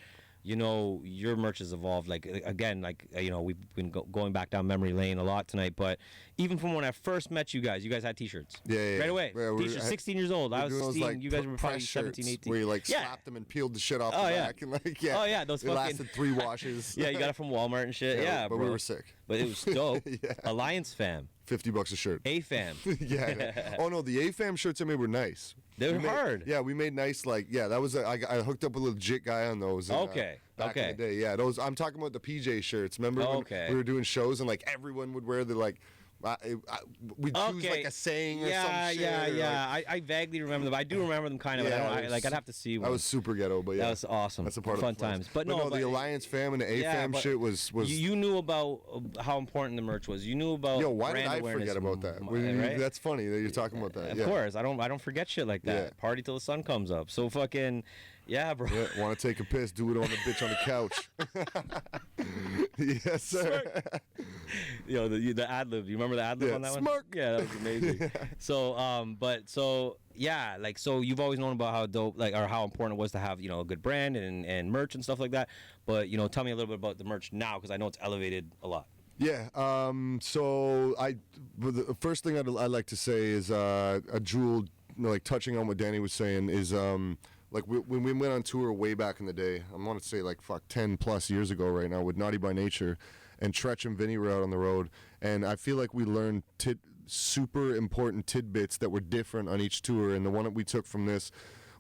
You know, your merch has evolved. Like, again, like, you know, we've been going back down memory lane a lot tonight. But even from when I first met you guys had T-shirts. Yeah. Right away. Yeah, T-shirts, 16 years old. I was We're doing 16. those, You guys were probably press 17, shirts 18. where you like Yeah. slapped them and peeled the shit off Oh, the yeah. back and like Oh, yeah, those it fucking- lasted 3 washes. Yeah, you got it from Walmart and shit. Yeah, but bro. we were sick. But it was dope. Yeah. Alliance fam. $50 a shirt. A fam. yeah. Oh no, the AFAM shirts I made were nice. They were We made- hard. Yeah, we made nice. Like, yeah, that was I hooked up with a legit guy on those. And, Okay. back in the day, yeah, those. I'm talking about the PJ shirts. Remember when Okay. we were doing shows and like everyone would wear the like. We'd choose Okay. like a saying or Yeah, some shit. yeah, or, yeah. like, I vaguely remember them. I do remember them kind of. Yeah, but I it don't, was- I'd have to see I one. was super ghetto, but yeah, That was awesome. That's a part Fun of the times. But no, no, the Alliance fam and the AFAM but shit was. You knew about how important the merch was. You knew about. Yo, why did brand I awareness, forget about that? Right? That's funny that you're talking about that. Of yeah. course, I don't forget shit like that. Yeah. Party till the sun comes up. So fucking, yeah, bro. Yeah, want to take a piss? Do it on the bitch on the couch. Yes, sir. Yo, the ad lib. You remember the ad lib Yeah, on that smirk. one? Yeah, that was amazing. So yeah, like, so you've always known about how dope, like, or how important it was to have, you know, a good brand and merch and stuff like that. But, you know, tell me a little bit about the merch now, because I know it's elevated a lot. Yeah. So the first thing I'd like to say is a jewel, like touching on what Danny was saying, is like when we went on tour way back in the day. I want to say like 10 plus years ago right now with Naughty by Nature, and Tretch and Vinny were out on the road, and I feel like we learned super important tidbits that were different on each tour. And the one that we took from this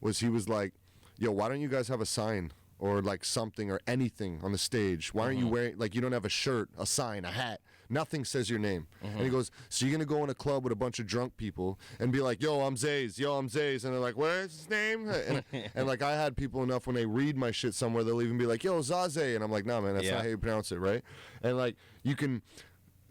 was he was like, yo, why don't you guys have a sign or like something or anything on the stage? Why aren't you wearing, like, you don't have a shirt, a sign, a hat? Nothing says your name. And he goes, so you're going to go in a club with a bunch of drunk people and be like, yo, I'm Zaze, yo, I'm Zaze. And they're like, what's his name? And like, I had people enough when they read my shit somewhere, they'll even be like, yo, Zaze. And I'm like, nah, man, that's not how you pronounce it, right? And like, you can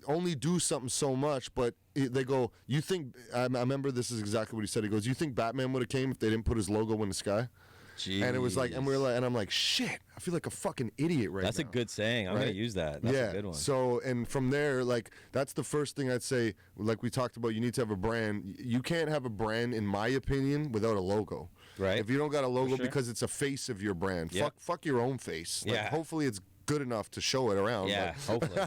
only do something so much, but they go, you think, I remember this is exactly what he said. He goes, you think Batman would have came if they didn't put his logo in the sky? Jeez. And it was like, and we were like, and I'm like, shit, I feel like a fucking idiot right That's now. a good saying. I'm right? gonna use that. That's a good one. So, and from there, like, that's the first thing I'd say. Like we talked about, you need to have a brand. You can't have a brand, in my opinion, without a logo. Right. If you don't got a logo, because it's a face of your brand. Yep. Fuck your own face. Like, hopefully it's good enough to show it around. Yeah, hopefully.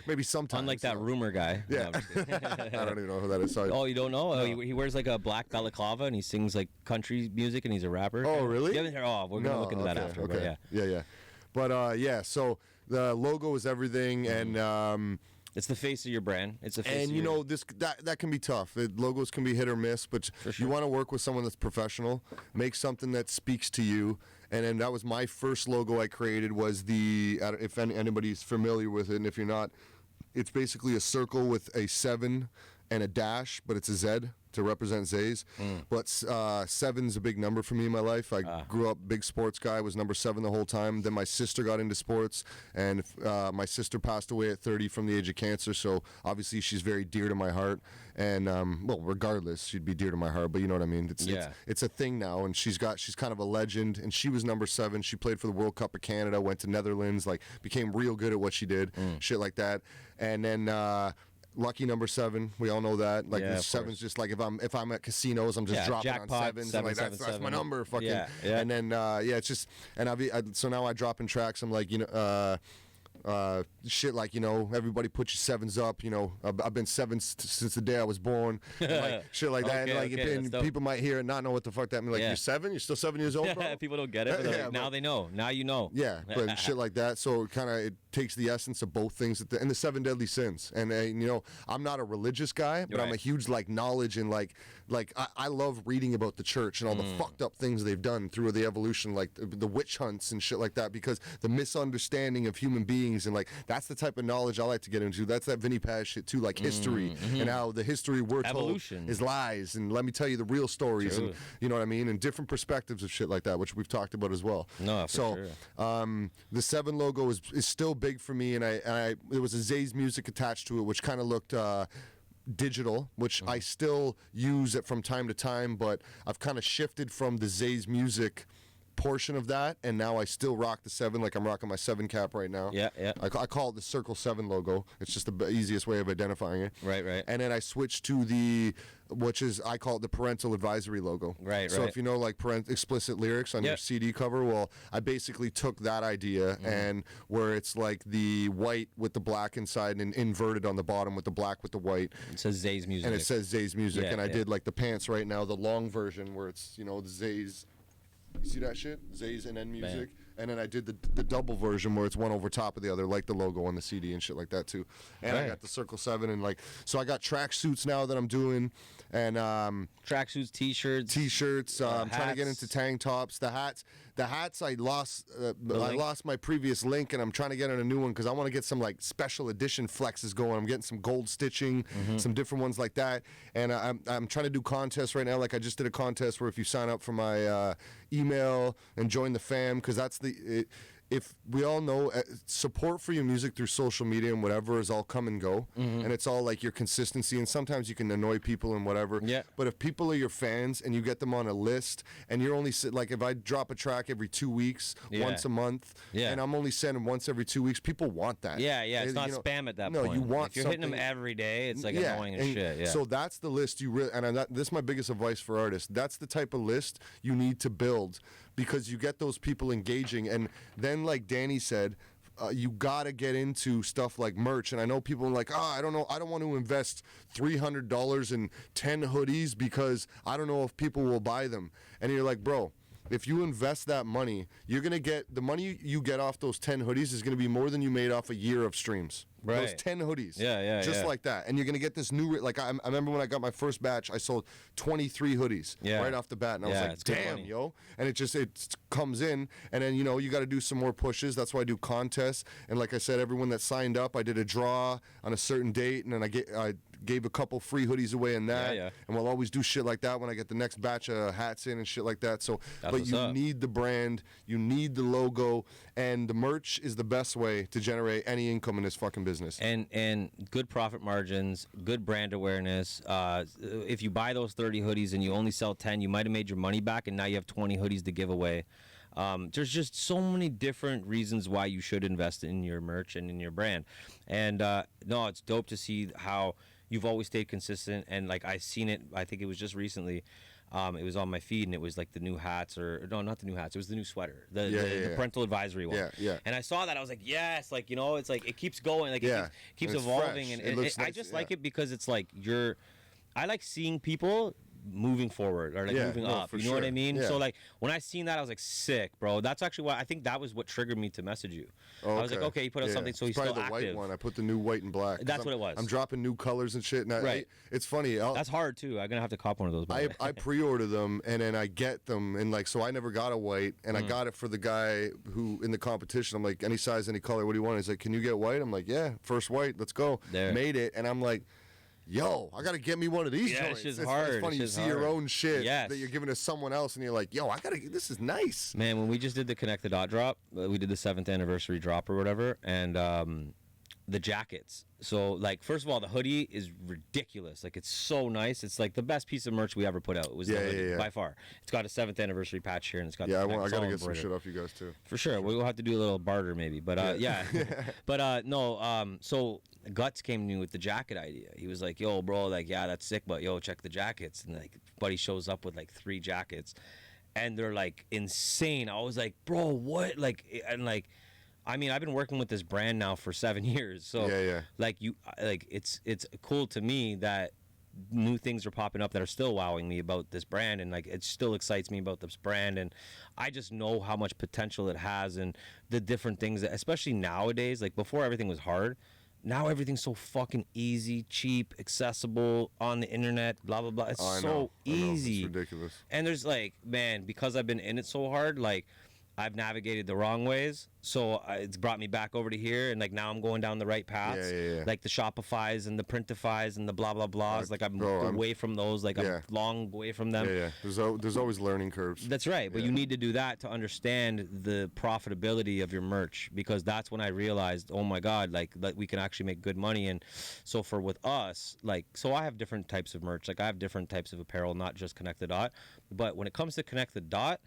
Maybe sometimes. Unlike that rumor guy. Yeah. No, I don't even know who that is. Sorry. Oh, you don't know? No. He wears like a black balaclava and he sings like country music and he's a rapper. Oh, really? You haven't heard? Oh, we're gonna look into that after. Okay. But yeah. But yeah, so the logo is everything, and it's the face of your brand. It's the face. And of you your... know that can be tough. Logos can be hit or miss, but you want to work with someone that's professional. Make something that speaks to you. And then that was my first logo I created. Was if anybody's familiar with it, and if you're not, it's basically a circle with a 7 and a dash, but it's a Z to represent Zaze. But 7's a big number for me in my life. I grew up big sports guy, was number 7 the whole time. Then my sister got into sports, and my sister passed away at 30 from the age of cancer, so obviously she's very dear to my heart. And well, regardless, she'd be dear to my heart, but you know what I mean. It's a thing now, and she's kind of a legend, and she was number 7. She played for the World Cup of Canada, went to Netherlands, like became real good at what she did, shit like that. And then lucky number 7, we all know that. Like the 7's just like if I'm at casinos, I'm just dropping jackpot, on 7s. 7, and like that's my number, fucking. Yeah. And then it's just, and so now I drop in tracks. I'm like, shit like, everybody put your 7s up. I've been 7 since the day I was born. Like shit like that. And people might hear and not know what the fuck that means. Like you're 7, you're still 7 years old, bro? People don't get it. But now they know. Now you know. Yeah, but shit like that. So it takes the essence of both things and the 7 deadly sins. And I'm not a religious guy, but I'm a huge knowledge and I love reading about the church and all the fucked up things they've done through the evolution, like the witch hunts and shit like that, because the misunderstanding of human beings, and that's the type of knowledge I like to get into. That's that Vinny Paz shit too, like history and how the history we're evolution told is lies, and let me tell you the real stories. True. And you know what I mean, and different perspectives of shit like that, which we've talked about as well. No, so sure. The 7 logo is still big for me, and I there was a Zaze music attached to it, which kind of looked digital, which I still use it from time to time, but I've kind of shifted from the Zaze music portion of that, and now I still rock the 7, like I'm rocking my 7 cap right now. Yeah. I call it the Circle 7 logo. It's just the easiest way of identifying it. Right. And then I switched to I call it the parental advisory logo. Right. So if you know explicit lyrics on your CD cover, well, I basically took that idea and where it's like the white with the black inside and inverted on the bottom with the black with the white. It says Zaze music. And it says Zaze music. Yeah, and I did like the pants right now, the long version where it's, the Zaze. You see that shit? Zaze and N music. Bam. And then I did the double version where it's one over top of the other, like the logo on the CD and shit like that too. And I got the Circle 7 and so I got track suits now that I'm doing, and tracksuits, t-shirts, I'm trying to get into tank tops. The hats I lost. I lost my previous link, and I'm trying to get on a new one because I want to get some special edition flexes going. I'm getting some gold stitching, some different ones like that, and I'm trying to do contests right now. Like I just did a contest where if you sign up for my email and join the fam, because that's if we all know, support for your music through social media and whatever is all come and go, and it's all like your consistency, and sometimes you can annoy people and whatever. Yeah. But if people are your fans and you get them on a list, and you're only if I drop a track every 2 weeks, once a month, and I'm only sending once every 2 weeks, people want that. Yeah. It's not spam at that point. No, you want. If you're hitting them every day, it's like annoying as shit. Yeah. So that's the list you really. And this is my biggest advice for artists. That's the type of list you need to build, because you get those people engaging, and then like Danny said, you gotta get into stuff like merch. And I know people are like, I don't know, I don't want to invest $300 in 10 hoodies because I don't know if people will buy them. And you're like, bro, if you invest that money, you're gonna get the money you get off those 10 hoodies is gonna be more than you made off a year of streams. Those Right. 10 hoodies. Yeah, just like that. And you're going to get this new, like, I remember when I got my first batch, I sold 23 hoodies right off the bat. And I was like, it's good damn, money. yo. And it comes in. And then, you know, you got to do some more pushes. That's why I do contests. And like I said, everyone that signed up, I did a draw on a certain date. And then I gave a couple free hoodies away in that. And we'll always do shit like that when I get the next batch of hats in and shit like that. So, but you need the brand, you need the logo, and the merch is the best way to generate any income in this fucking business. And good profit margins, good brand awareness. If you buy those 30 hoodies and you only sell 10, you might have made your money back, and now you have 20 hoodies to give away. There's just so many different reasons why you should invest in your merch and in your brand. And no, it's dope to see how you've always stayed consistent. And like I seen it, I think it was just recently. It was on my feed, and it was like the new hats, or no, not the new hats. It was the new sweater, the parental advisory one. And I saw that, I was like, yes, like, you know, it's like it keeps going, like it keeps evolving, fresh. and Looks I nice, just like it because it's like I like seeing people moving forward or like moving up. You know what I mean? So like when I seen that, I was like, sick, bro. That's actually why I think that was what triggered me to message you. I was like, okay, he put out something, so he's probably still the active. white one. I put the new white and black. That's what it was. I'm dropping new colors and shit. And it's funny. That's hard too. I'm gonna have to cop one of those. I pre-order them, and then I get them, and like, so I never got a white, and I got it for the guy who in the competition. I'm like, any size, any color, what do you want? He's like, can you get white? I'm like, yeah, first white, let's go. Made it, and I'm like, yo, I gotta get me one of these joints. It's hard. It's funny, you see your own shit that you're giving to someone else, and you're like, yo, this is nice. Man, when we just did the Connect the Dot drop, we did the 7th anniversary drop or whatever, and the jackets. So, like, first of all, the hoodie is ridiculous. Like, it's so nice. It's like the best piece of merch we ever put out. It was the hoodie, by far. It's got a 7th anniversary patch here, and it's got I gotta get some shit off you guys too. For sure. We'll have to do a little barter maybe. But but no, so Guts came to me with the jacket idea. He was like, yo, bro, like, yeah, that's sick, but yo, check the jackets. And like, buddy shows up with like 3 jackets, and they're like insane. I was like, bro, what? Like, and like, I mean, I've been working with this brand now for 7 years, so like it's cool to me that new things are popping up that are still wowing me about this brand, and like it still excites me about this brand, and I just know how much potential it has, and the different things that, especially nowadays, like before everything was hard. Now everything's so fucking easy, cheap, accessible, on the internet, blah blah blah. It's so easy. It's ridiculous. And there's like, man, because I've been in it so hard, like I've navigated the wrong ways, so it's brought me back over to here, and like now I'm going down the right paths. Like the Shopifys and the Printifys and the blah blah blahs. Like I'm away from those. Like I'm long away from them. There's always learning curves. That's right, but you need to do that to understand the profitability of your merch, because that's when I realized, oh my God, like we can actually make good money. And so with us, like, so I have different types of merch. Like I have different types of apparel, not just Connect the Dot. But when it comes to Connect the Dot,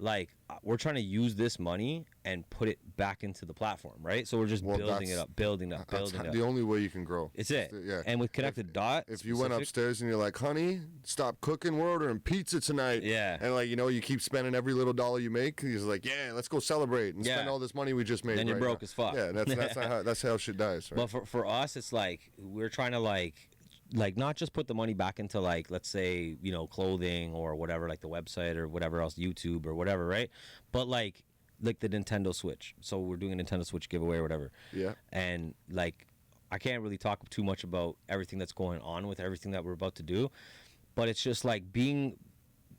like we're trying to use this money and put it back into the platform, right? So we're just building it up. The only way you can grow. It's it. And with Connect the Dot, if you went upstairs and you're like, honey, stop cooking, we're ordering pizza tonight. And like, you know, you keep spending every little dollar you make. He's like, yeah, let's go celebrate and spend all this money we just made. Then you're broke as fuck. Yeah, that's how shit dies. Right? But for us, it's like we're trying to like not just put the money back into, like, let's say, you know, clothing or whatever, like the website or whatever else, YouTube or whatever, right? But like the Nintendo Switch. So we're doing a Nintendo Switch giveaway or whatever. And like I can't really talk too much about everything that's going on with everything that we're about to do, but it's just like being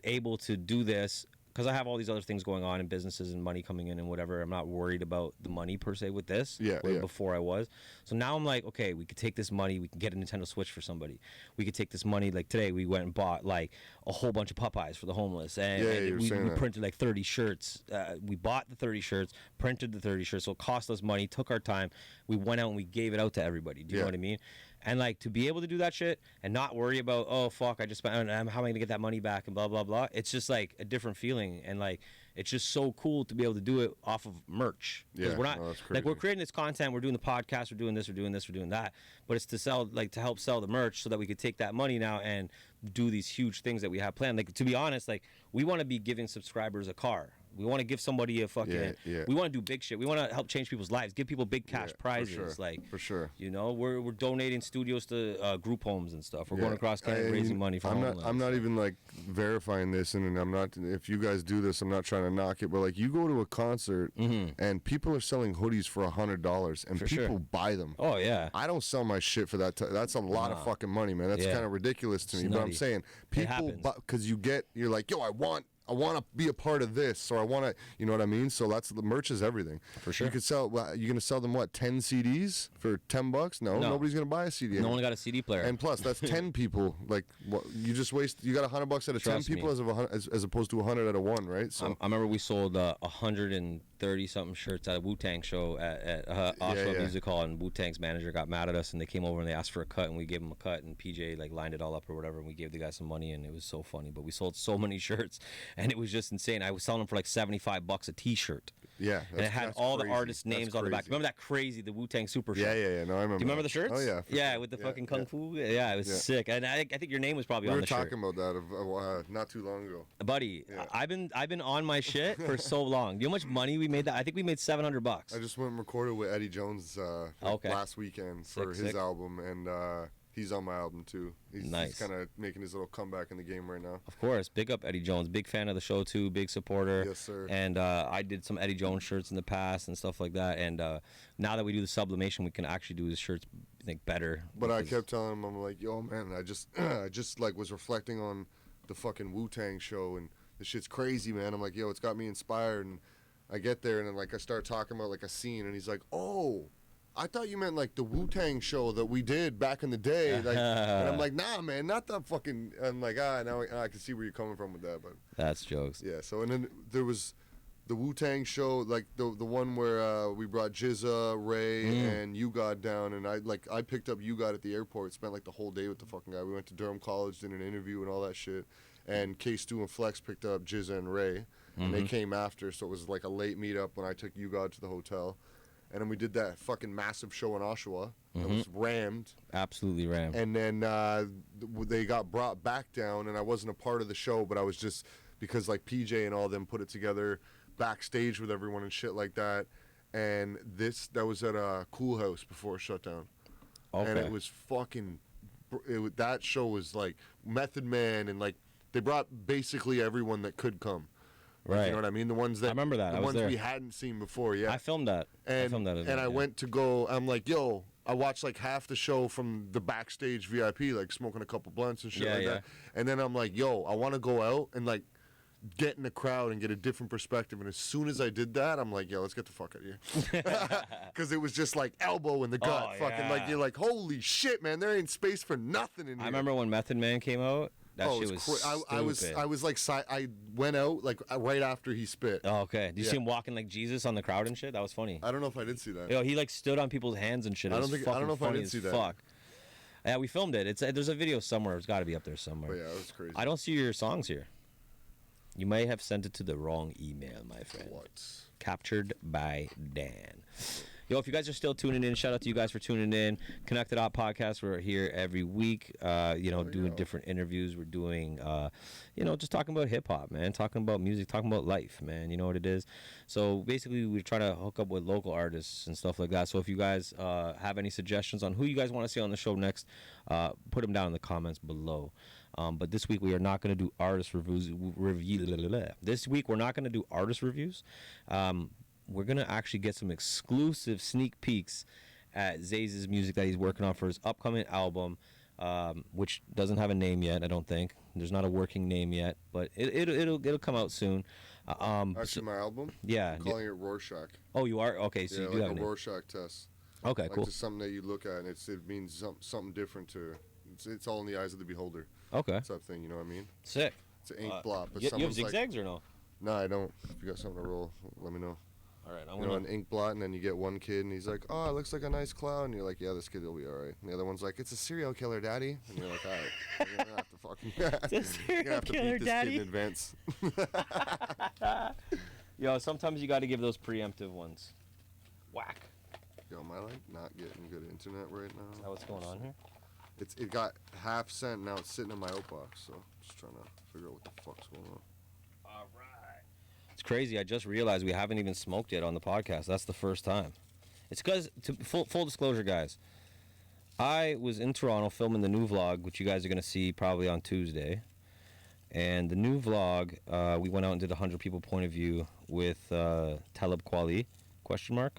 able to do this, because I have all these other things going on in businesses and money coming in and whatever. I'm not worried about the money per se with this. Before I was. So now I'm like, okay, we could take this money, we can get a Nintendo Switch for somebody. We could take this money, like today we went and bought like a whole bunch of Popeyes for the homeless, and we printed like 30 shirts. We bought the 30 shirts, printed the 30 shirts, so it cost us money, took our time. We went out and we gave it out to everybody. Do you know what I mean? And like to be able to do that shit and not worry about, oh fuck, I just spent, how am I gonna get that money back and blah blah blah. It's just like a different feeling, and like it's just so cool to be able to do it off of merch. Because we're not like, we're creating this content, we're doing the podcast, we're doing this, we're doing this, we're doing that, but it's to sell, like to help sell the merch so that we could take that money now and do these huge things that we have planned. Like to be honest, like we want to be giving subscribers a car. We want to give somebody a fucking. Yeah. We want to do big shit. We want to help change people's lives. Give people big cash prizes. For sure. Like For sure. You know, we're donating studios to group homes and stuff. We're going across Canada raising money for homeless. I'm not even like verifying this, and I'm not. If you guys do this, I'm not trying to knock it, but like you go to a concert and people are selling hoodies for $100, and people buy them. Oh yeah. I don't sell my shit for that. That's a lot of fucking money, man. That's kind of ridiculous to me. But I'm saying people, because you're like, yo, I want to be a part of this, or I want to, you know what I mean? So that's the merch is everything. For sure. You could sell. You're gonna sell them what? 10 CDs for $10? No, nobody's gonna buy a CD. No one got a CD player. And plus, that's 10 people. Like, what? You just waste. You got $100 out of 10 people as opposed to 100 out of one, right? So I remember we sold 130 something shirts at a Wu-Tang show at Oshawa Music Hall, and Wu-Tang's manager got mad at us, and they came over and they asked for a cut, and we gave them a cut, and PJ like lined it all up or whatever, and we gave the guy some money, and it was so funny. But we sold so many shirts, and it was just insane. I was selling them for like $75 a T-shirt. Yeah, and it had all the artists' names on the back. Remember that crazy, the Wu-Tang Super shirt? Yeah. No, I remember. Do you remember the shirts? Oh yeah. Yeah, with the fucking kung fu. Yeah, it was sick. And I think your name was probably on the shirt. We were talking about that not too long ago. Buddy, I've been on my shit for so long. Do you know how much money we made? I think we made $700. I just went and recorded with Eddie Jones last weekend for his album, and he's on my album too. He's kind of making his little comeback in the game right now. Of course, big up Eddie Jones. Big fan of the show too. Big supporter. Yes, sir. And I did some Eddie Jones shirts in the past and stuff like that. And now that we do the sublimation, we can actually do his shirts better. But I kept telling him, I'm like, yo, man, I just like was reflecting on the fucking Wu-Tang show, and this shit's crazy, man. I'm like, yo, it's got me inspired. And I get there, and then like I start talking about like a scene, and he's like, oh, I thought you meant like the Wu-Tang show that we did back in the day. Like, and I'm like, nah, man, not that fucking. I'm like, now I can see where you're coming from with that, but that's jokes. Yeah. So and then there was the Wu-Tang show, like the one where we brought Jizza, Ray, and You God down, and I picked up You God at the airport. Spent like the whole day with the fucking guy. We went to Durham College, did an interview and all that shit. And K-Stu and Flex picked up Jizza and Ray, and they came after. So it was like a late meetup when I took You God to the hotel. And then we did that fucking massive show in Oshawa. It was rammed. Absolutely rammed. And then they got brought back down, and I wasn't a part of the show, but I was just, because like PJ and all them put it together backstage with everyone and shit like that. And that was at a Cool House before it shut down. Okay. And it was fucking, that show was like Method Man, and like they brought basically everyone that could come. Right. You know what I mean? The ones that I remember that. The ones we hadn't seen before. Yeah. I filmed that. I went to go. I'm like, yo. I watched like half the show from the backstage VIP, like smoking a couple blunts and shit that. And then I'm like, yo, I want to go out and like get in the crowd and get a different perspective. And as soon as I did that, I'm like, yo, let's get the fuck out of here. Because it was just like elbow in the gut. Like you're like, holy shit, man, there ain't space for nothing in here. I remember when Method Man came out. That shit was stupid. I was like, I went out like right after he spit. Oh, okay. Did you see him walking like Jesus on the crowd and shit? That was funny. I don't know if I did see that. Yo, he like stood on people's hands and shit. I don't know if I did see that. Fuck. Yeah, we filmed it. There's a video somewhere. It's got to be up there somewhere. But yeah, it was crazy. I don't see your songs here. You may have sent it to the wrong email, my friend. What? Captured by Dan. Yo, if you guys are still tuning in, shout out to you guys for tuning in. Connected Op Podcast, we're here every week, doing different interviews. We're doing, just talking about hip-hop, man, talking about music, talking about life, man. You know what it is? So basically, we're trying to hook up with local artists and stuff like that. So if you guys have any suggestions on who you guys want to see on the show next, put them down in the comments below. But this week, we are not going to do artist reviews. This week, we're not going to do artist reviews. We're going to actually get some exclusive sneak peeks at Zaze's music that he's working on for his upcoming album, which doesn't have a name yet, I don't think. There's not a working name yet, but it'll come out soon. Actually, my album? Yeah. I'm calling it Rorschach. Oh, you are? Okay, so you do have a name. Rorschach test. Okay, cool. Just something that you look at, and it means something different to it's all in the eyes of the beholder. Okay. Type of thing, you know what I mean? Sick. It's an ink blot. But you have zigzags or no? No, I don't. If you got something to roll, let me know. All right, I'm an ink blot, and then you get one kid, and he's like, "Oh, it looks like a nice cloud," and you're like, "Yeah, this kid will be all right." And the other one's like, "It's a serial killer, daddy," and you're like, "All right, you're gonna have to fucking, it's a serial killer, beat this daddy. kid in advance." Yo, sometimes you got to give those preemptive ones. Whack. Yo, am I like not getting good internet right now? Is that what's going on here? It got half cent, now it's sitting in my outbox, so just trying to figure out what the fuck's going on. All right. It's crazy. I just realized we haven't even smoked yet on the podcast. That's the first time. It's because, full disclosure, guys, I was in Toronto filming the new vlog, which you guys are going to see probably on Tuesday. And the new vlog, we went out and did a 100 people point of view with Talib Kweli, question mark.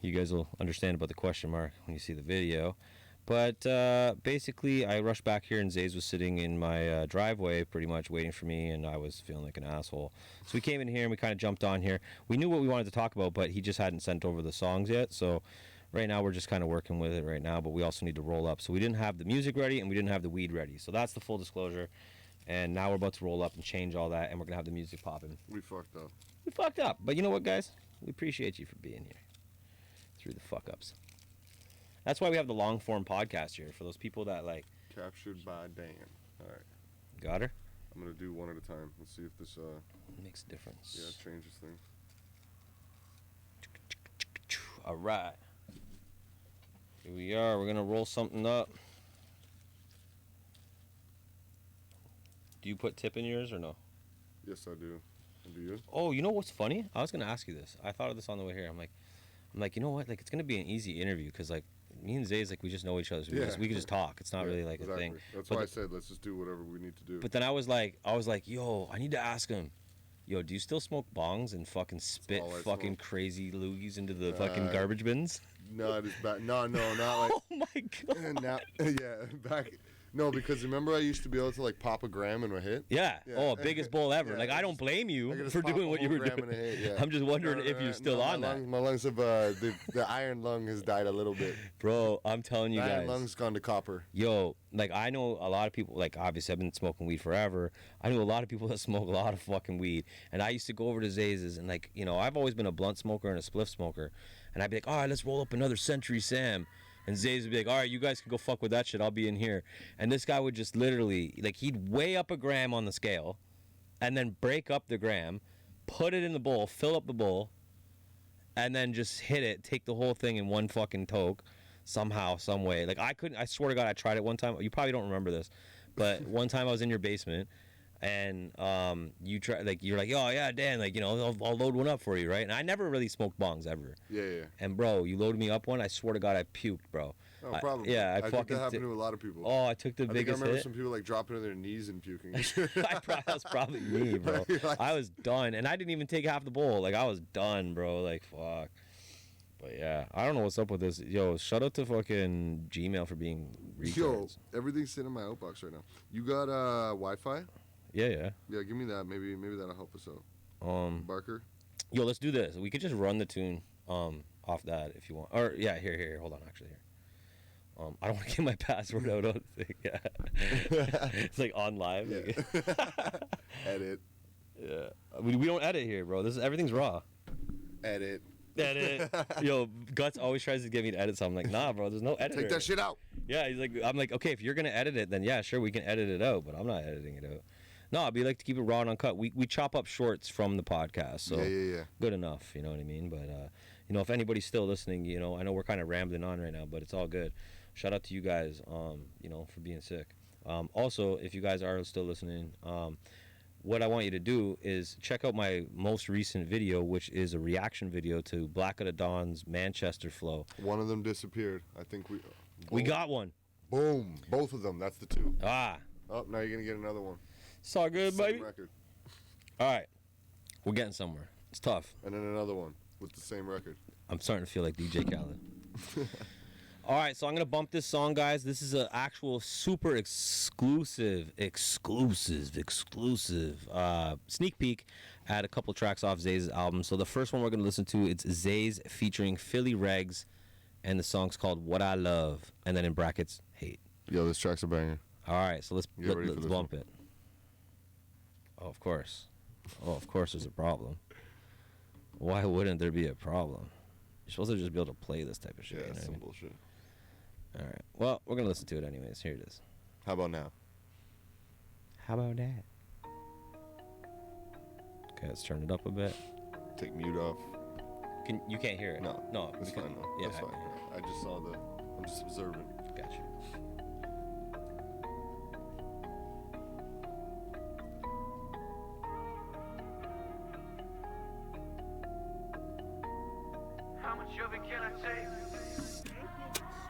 You guys will understand about the question mark when you see the video. But basically, I rushed back here, and Zaze was sitting in my driveway pretty much waiting for me, and I was feeling like an asshole. So we came in here, and we kind of jumped on here. We knew what we wanted to talk about, but he just hadn't sent over the songs yet. So right now, we're just kind of working with it right now, but we also need to roll up. So we didn't have the music ready, and we didn't have the weed ready. So that's the full disclosure. And now we're about to roll up and change all that, and we're going to have the music popping. We fucked up. We fucked up. But you know what, guys? We appreciate you for being here through the fuck-ups. That's why we have the long-form podcast here, for those people that, like... Captured by Dan. All right. Got her? I'm going to do one at a time. Let's see if this... Makes a difference. Yeah, it changes things. All right. Here we are. We're going to roll something up. Do you put tip in yours or no? Yes, I do. Do you? Oh, you know what's funny? I was going to ask you this. I thought of this on the way here. I'm like, you know what? Like, it's going to be an easy interview because, like, me and Zaze, like, we just know each other. So we can just talk. It's not really, like, a thing. That's why I said let's just do whatever we need to do. But then I was like, yo, I need to ask him. Yo, do you still smoke bongs and fucking spit fucking crazy loogies into the fucking garbage bins? No, it is bad. No, not like... Oh, my God. Now, yeah, back... No, because remember I used to be able to like pop a gram in a hit? Yeah. Oh, biggest bowl ever. Yeah, like, I don't blame you for doing what you were doing. Yeah. I'm just wondering if you're still on that. My lungs have, the iron lung has died a little bit. Bro, I'm telling you the guys. Iron lung's gone to copper. Yo, like, I know a lot of people, like, obviously I've been smoking weed forever. I know a lot of people that smoke a lot of fucking weed. And I used to go over to Zaze's and, like, you know, I've always been a blunt smoker and a spliff smoker. And I'd be like, all right, let's roll up another Century Sam. And Zaze would be like, all right, you guys can go fuck with that shit. I'll be in here. And this guy would just literally, like, he'd weigh up a gram on the scale and then break up the gram, put it in the bowl, fill up the bowl, and then just hit it, take the whole thing in one fucking toke somehow, some way. Like, I swear to God, I tried it one time. You probably don't remember this, but one time I was in your basement and you're like, oh yeah, Dan, like, you know, I'll load one up for you, right? And I never really smoked bongs ever. Yeah. And bro, you loaded me up one. I swear to God, I puked, bro. Oh, probably. I think that happened to a lot of people. Oh, I took the biggest I remember hit. some people like dropping to their knees and puking. That was probably me, bro. I was done, and I didn't even take half the bowl. Like, I was done, bro. Like, fuck. But yeah, I don't know what's up with this. Yo, shout out to fucking Gmail for being retards. Yo, everything's sitting in my outbox right now. You got Wi-Fi? Yeah. Yeah, give me that. Maybe that'll help us out. Barker. Yo, let's do this. We could just run the tune off that if you want. Or yeah, here. Hold on, actually here. I don't want to get my password out on the thing. Yeah. It's like on live. Yeah. Edit. Yeah. We don't edit here, bro. Everything's raw. Edit. Yo, Guts always tries to get me to edit something. I'm like, nah, bro, there's no editor. Take that shit out. Yeah, I'm like, okay, if you're gonna edit it, then yeah, sure, we can edit it out, but I'm not editing it out. No, I'd be like to keep it raw and uncut. We chop up shorts from the podcast, so yeah. Good enough, you know what I mean? But you know, if anybody's still listening, you know, I know we're kind of rambling on right now, but it's all good. Shout out to you guys, you know, for being sick. Also, if you guys are still listening, what I want you to do is check out my most recent video, which is a reaction video to Black of the Dawn's Manchester Flow. One of them disappeared. I think we got one. Boom. Both of them. That's the two. Ah. Oh, now you're going to get another one. It's all good, Same baby. record. All right. We're getting somewhere. It's tough. And then another one with the same record. I'm starting to feel like DJ Khaled. All right, so I'm going to bump this song, guys. This is an actual super exclusive sneak peek at a couple tracks off Zaze's album. So the first one we're going to listen to, it's Zaze featuring Philly Regs, and the song's called What I Love, and then in brackets, Hate. Yo, this track's a banger. All right, so let's bump one. it. Oh, of course. There's a problem. Why wouldn't there be a problem? You're supposed to just be able to play this type of shit. Yeah, you know some what I mean? bullshit. All right. Well, we're going to listen to it anyways. Here it is. How about now? How about that? Okay, let's turn it up a bit. Take mute off. You can't hear it? No, it's fine. No. Yeah, that's fine. I just saw I'm just observing. Got you. much of it can I take?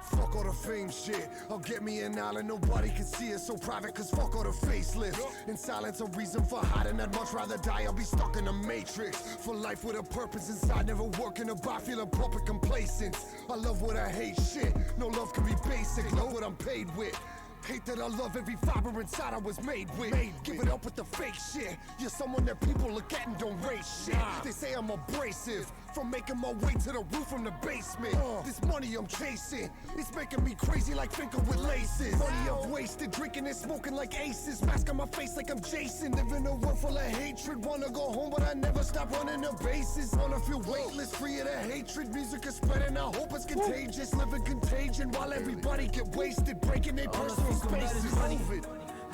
Fuck all the fame shit. I'll get me an island, nobody can see it. So private, cause fuck all the facelifts. In silence, a reason for hiding. I'd much rather die, I'll be stuck in a matrix. For life with a purpose inside, never working a bar, feeling proper complacent. I love what I hate, shit. No love can be basic, love what I'm paid with. Hate that I love every fiber inside I was made with. Give it up with the fake shit. You're someone that people look at and don't rate shit. They say I'm abrasive, from making my way to the roof from the basement. This money I'm chasing, it's making me crazy like Finkel with laces. Money I've wasted, drinking and smoking like aces. Mask on my face like I'm Jason. Living a world full of hatred. Wanna go home but I never stop running the bases. Wanna feel weightless, free of the hatred. Music is spreading, I hope it's contagious. Living contagion while everybody get wasted. Breaking their personal spaces.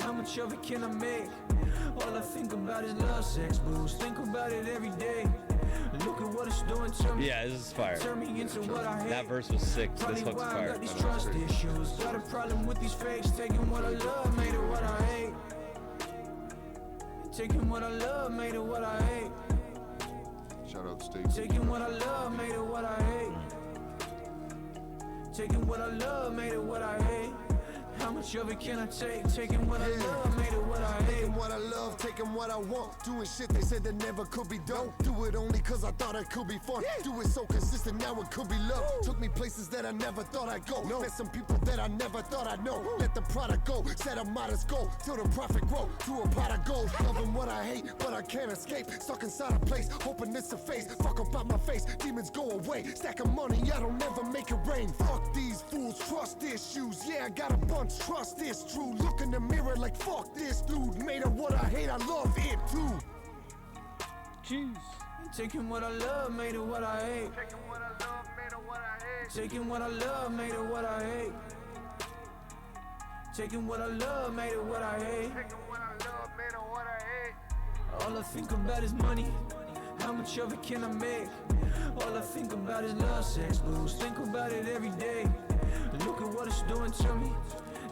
How much of it can I make? All I think about is love, sex, booze. Think about it every day. Look at what it's doing to me. Yeah, this is fire. Turn me into what I hate. That verse was sick. Probably This hook's why I fire. got these trust issues. Got a problem with these fakes. Taking what I love, made it what I hate. Taking what I love, made it what I hate. Shout out Stacey. Taking what I love, made it what I hate. Taking what I love, made it what I hate. How much of it can I take? Taking what I love, made it what I hate. Taking what I love, taking what I want. Doing shit they said that never could be done. Do it only cause I thought it could be fun. Do it so consistent, now it could be love. Took me places that I never thought I'd go. Met some people that I never thought I'd know. Let the product go, set a modest goal. Till the profit grow, to a pot of gold. Loving what I hate, but I can't escape. Stuck inside a place, hoping it's a face. Fuck up out my face, demons go away. Stacking money, I don't never make it rain. Fuck these fools, trust issues. Yeah, I got a bunch, trust is true. Look in the mirror like fuck this dude. Made of what I hate, I love it too. Jeez. Taking what I love, made it what I hate. Taking what I love, made it what I hate. Taking what I love, made it what I hate. All I think about is money. How much of it can I make? All I think about is love, sex, booze. Think about it every day. Look at what it's doing to me.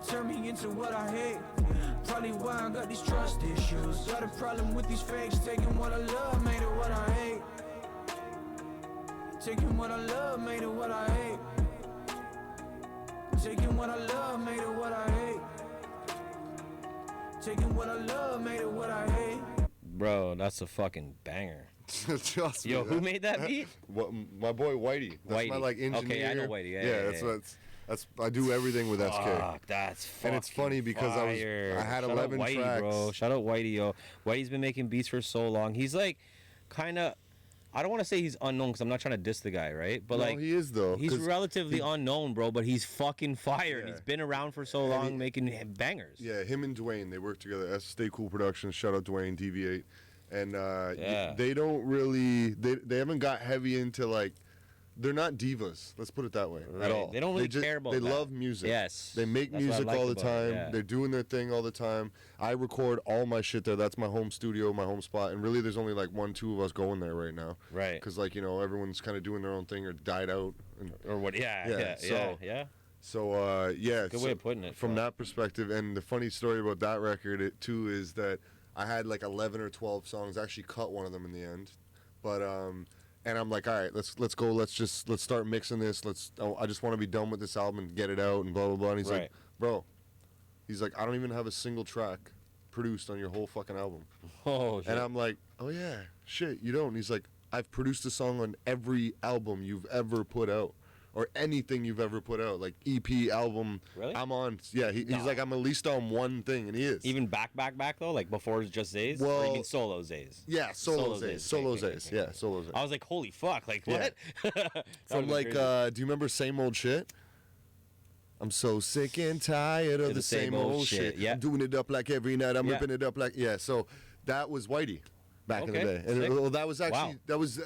Turn me into what I hate. Probably why I got these trust issues. Got a problem with these fakes. Taking what I love, made it what I hate. Taking what I love, made it what I hate. Taking what I love, made it what I hate. Taking what I love, made it what I hate. Bro, that's a fucking banger. Trust Yo, me, who made that beat? What, my boy Whitey. That's my Whitey. like engineer. Okay, I know Whitey. Yeah, That's I do everything with SK. Fuck, that's fucking And it's funny because fire. I had Shout 11 out Whitey, tracks. bro. Shout out Whitey, yo. Whitey's been making beats for so long. He's like, kind of, I don't want to say he's unknown because I'm not trying to diss the guy, right? But No, like, he is though. he's 'cause relatively unknown, bro. But he's fucking fire. And Yeah. he's been around for so And long, he- making bangers. Yeah, him and Dwayne, they work together. That's Stay Cool Productions. Shout out Dwayne, DV8. And Yeah. they don't really, they haven't got heavy into like, they're not divas. Let's put it that way Right. at all. They don't really care about They that. love music. Yes. They make That's what I music like all the about it, time. yeah. They're doing their thing all the time. I record all my shit there. That's my home studio, my home spot. And really, there's only like 1-2 of us going there right now. Right. Because like, you know, everyone's kind of doing their own thing or died out. And Or what? Yeah, Yeah, yeah, so- yeah. so yeah. Good so way of putting it. from so. that perspective, and the funny story about that record too is that I had like 11 or 12 songs. I actually cut one of them in the end, but and I'm like, all right, let's go, let's start mixing this. I just want to be done with this album and get it out and blah blah blah. And he's Right. like, bro, he's like, I don't even have a single track produced on your whole fucking album. Oh, shit. And I'm like, oh yeah, shit, you don't. And he's like, I've produced a song on every album you've ever put out. Or anything you've ever put out, like EP, album. Really? I'm on. Yeah, he's No. like, I'm at least on one thing, and he is. Even back though, like before it's just Zaze. Or you Well, mean solo Zaze? yeah, solo Solo Zaze. Zaze. Solo Okay, okay, Zaze. okay, Yeah, okay. solo Zaze. I was like, holy fuck! Like Yeah. what? That From would've like, been crazy. do you remember Same Old Shit? I'm so sick and tired of the same old shit. Yeah. I'm doing it up like every night. I'm Yeah. ripping it up like, yeah. So that was Whitey back in the Okay, day. And sick. well, that was actually, Wow. that was,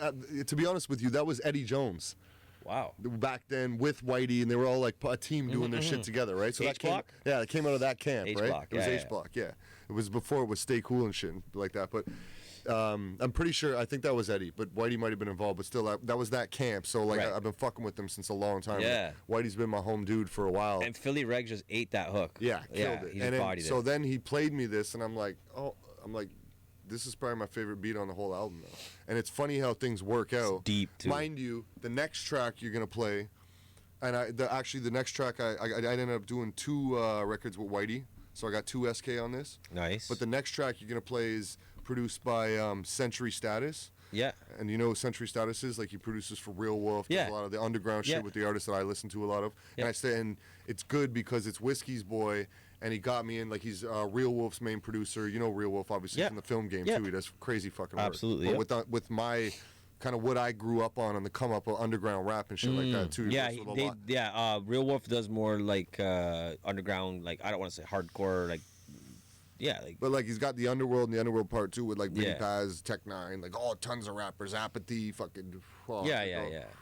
to be honest with you, that was Eddie Jones. Wow. Back then with Whitey, and they were all like a team doing their shit together, right? So that came, H-Block? yeah, it came out of that camp, H right? Block, It was yeah, H Block, yeah. It was before it was Stay Cool and shit like that. But I'm pretty sure, I think that was Eddie, but Whitey might have been involved. But still, that was that camp. So like, Right. I've been fucking with them since a long time. Yeah. Whitey's been my home dude for a while. And Philly Reg just ate that hook. Yeah, killed it. He And bodied so it. then he played me this, and I'm like, this is probably my favorite beat on the whole album though. And it's funny how things work out. It's deep too. Mind you, the next track you're gonna play, and the next track I ended up doing 2 records with Whitey, so I got 2 SK on this. Nice. But the next track you're gonna play is produced by Century Status. Yeah. And you know what Century Status is? Like, he produces for Real Wolf, does Yeah. a lot of the underground shit with the artists that I listen to a lot of. Yeah. And it's good because it's Whiskey's boy, and he got me in, like, he's Real Wolf's main producer. You know Real Wolf, obviously, from the film game, too. He does crazy fucking work. Absolutely, But with my kind of what I grew up on the come up of underground rap and shit like that, too. Yeah, Real Wolf does more, like, underground, like, I don't want to say hardcore, like, yeah, like, but like he's got the underworld and the underworld part too with like Vinny Paz, Tech Nine, like tons of rappers, Apathy, fucking.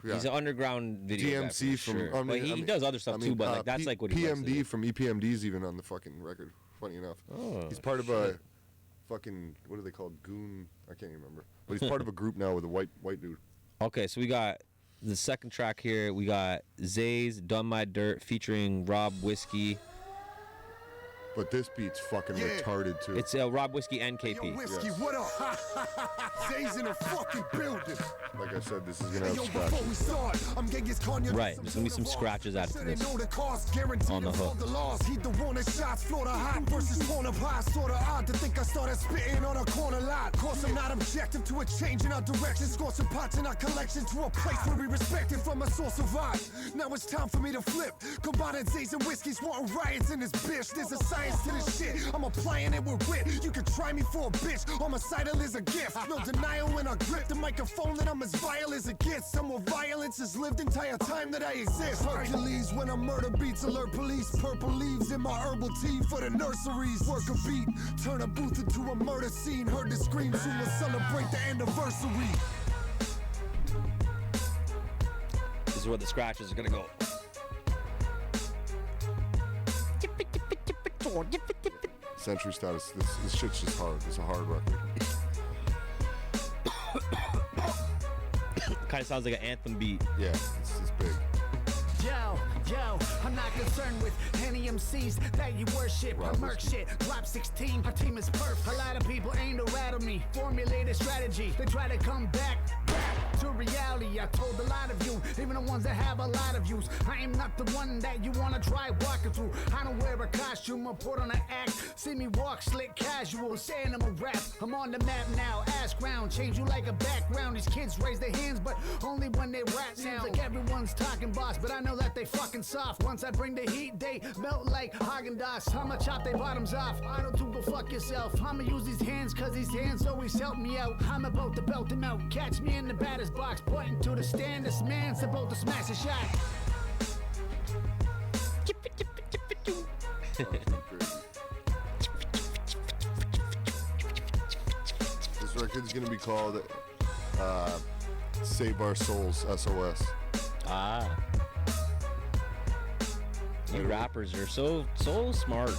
He's an underground video guy DMC for sure. from. He does other stuff too, but like that's like what he PMD likes from EPMD's even on the fucking record. Funny enough, he's part of a fucking what are they called? Goon? I can't even remember. But he's part of a group now with a white dude. Okay, so we got the second track here. We got Zaze, Done My Dirt featuring Rob Whiskey. But this beat's fucking retarded too. It's Rob Whiskey and KP. Yo, Whiskey, what up? Zaze in the fucking building. Like I said, this is gonna have Before we start, I'm Right, there's gonna be some scratches after this on the hook. He the one that shots Florida hot versus corner pie. Sorta odd to think I started spitting on a corner lot. Course I'm not objective to a change in our direction. Score some pots in our collection to a place where we respect it from a source of art. Now it's time for me to flip. Combining Zaze and Whiskey's wanting riots in this bitch. There's a science to this shit. I'm applying it with wit. You can try me for a bitch. Homicidal is a gift. No denial when I grip the microphone that I'm as vile as it gets. Some more violence has lived entire time that I exist. Hercules when I murder beats, alert police. Purple leaves in my herbal tea for the nurseries. Work a beat, turn a booth into a murder scene. Heard the scream, soon we'll celebrate the anniversary. This is where the scratches are gonna go. Century Status. This shit's just hard. It's a hard record. Kind of sounds like an anthem beat. Yeah, it's big. Yo, I'm not concerned with any MCs that you worship. I murk shit, drop 16, our team is perfect. A lot of people aim to rattle me, formulate a strategy. They try to come back to reality. I told a lot of you, even the ones that have a lot of views, I am not the one that you wanna try walking through. I don't wear a costume or put on an act. See me walk slick casual, saying I'm a rap. I'm on the map now, ask round, change you like a background. These kids raise their hands, but only when they rap now. Seems like everyone's talking boss, but I know that they fucking soft. Once I bring the heat, they melt like Haagen-Dazs. I'ma chop their bottoms off. I don't do go fuck yourself. I'ma use these hands, cause these hands always help me out. I'm about to belt them out. Catch me in the batter's box, pointing to the stand. This man's about to smash a shot. This record's gonna be called Save Our Souls, SOS. Ah. You rappers are so smart.